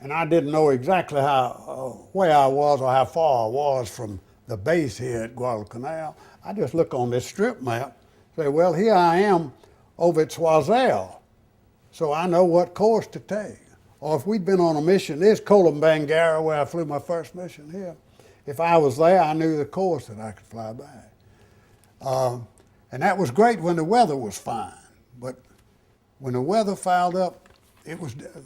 and I didn't know exactly where I was or how far I was from the base here at Guadalcanal. I just look on this strip map, say, well, here I am over at Choiseul, so I know what course to take. Or if we'd been on a mission, there's Colombangara, where I flew my first mission here. If I was there, I knew the course that I could fly back. And that was great when the weather was fine, but when the weather fouled up,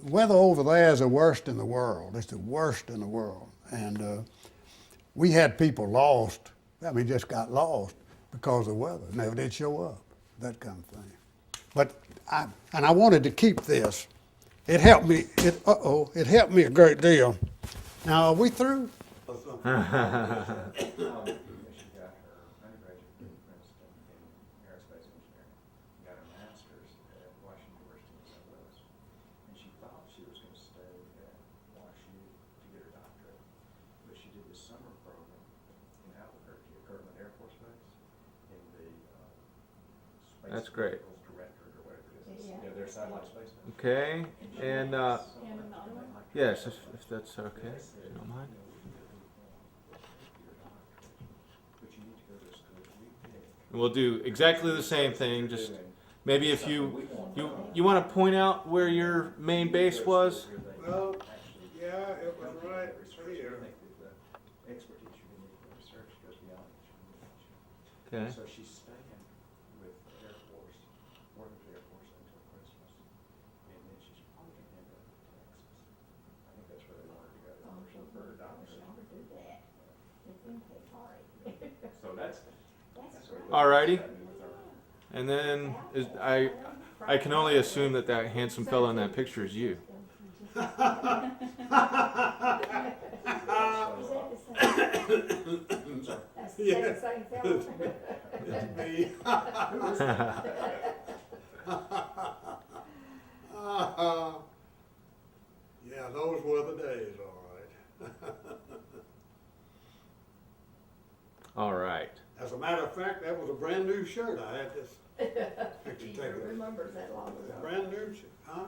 weather over there is the worst in the world. It's the worst in the world. And we had people lost. I mean, just got lost because of weather. Never did show up, that kind of thing. But I wanted to keep this. It helped me. It helped me a great deal. Now, are we through? She got her undergraduate degree in Princeton in aerospace engineering, got her master's at Washington University in St. Louis, and she thought she was going to stay at WashU to get her doctorate, but she did the summer program in Albuquerque at Kirtland Air Force Base in the space That's great. vehicles directorate or whatever it is. Yeah, their satellite space base. Okay, and yes, if that's okay, if you don't mind. And we'll do exactly the same thing. Just maybe if you want to point out where your main base was. Well, yeah, it was right here. Expertise you need for research goes beyond instrumentation. Okay. So she's staying with the Air Force, working for the Air Force until Christmas, and then she's probably going to end up in Texas. I think that's where they want her to go. For her doctorate. So that's Alrighty. And then I can only assume that handsome fellow in that picture is you. Yeah, those were the days, all right. All right. As a matter of fact, that was a brand new shirt. I had this picture taken. Remembers that long ago. Brand new shirt, huh?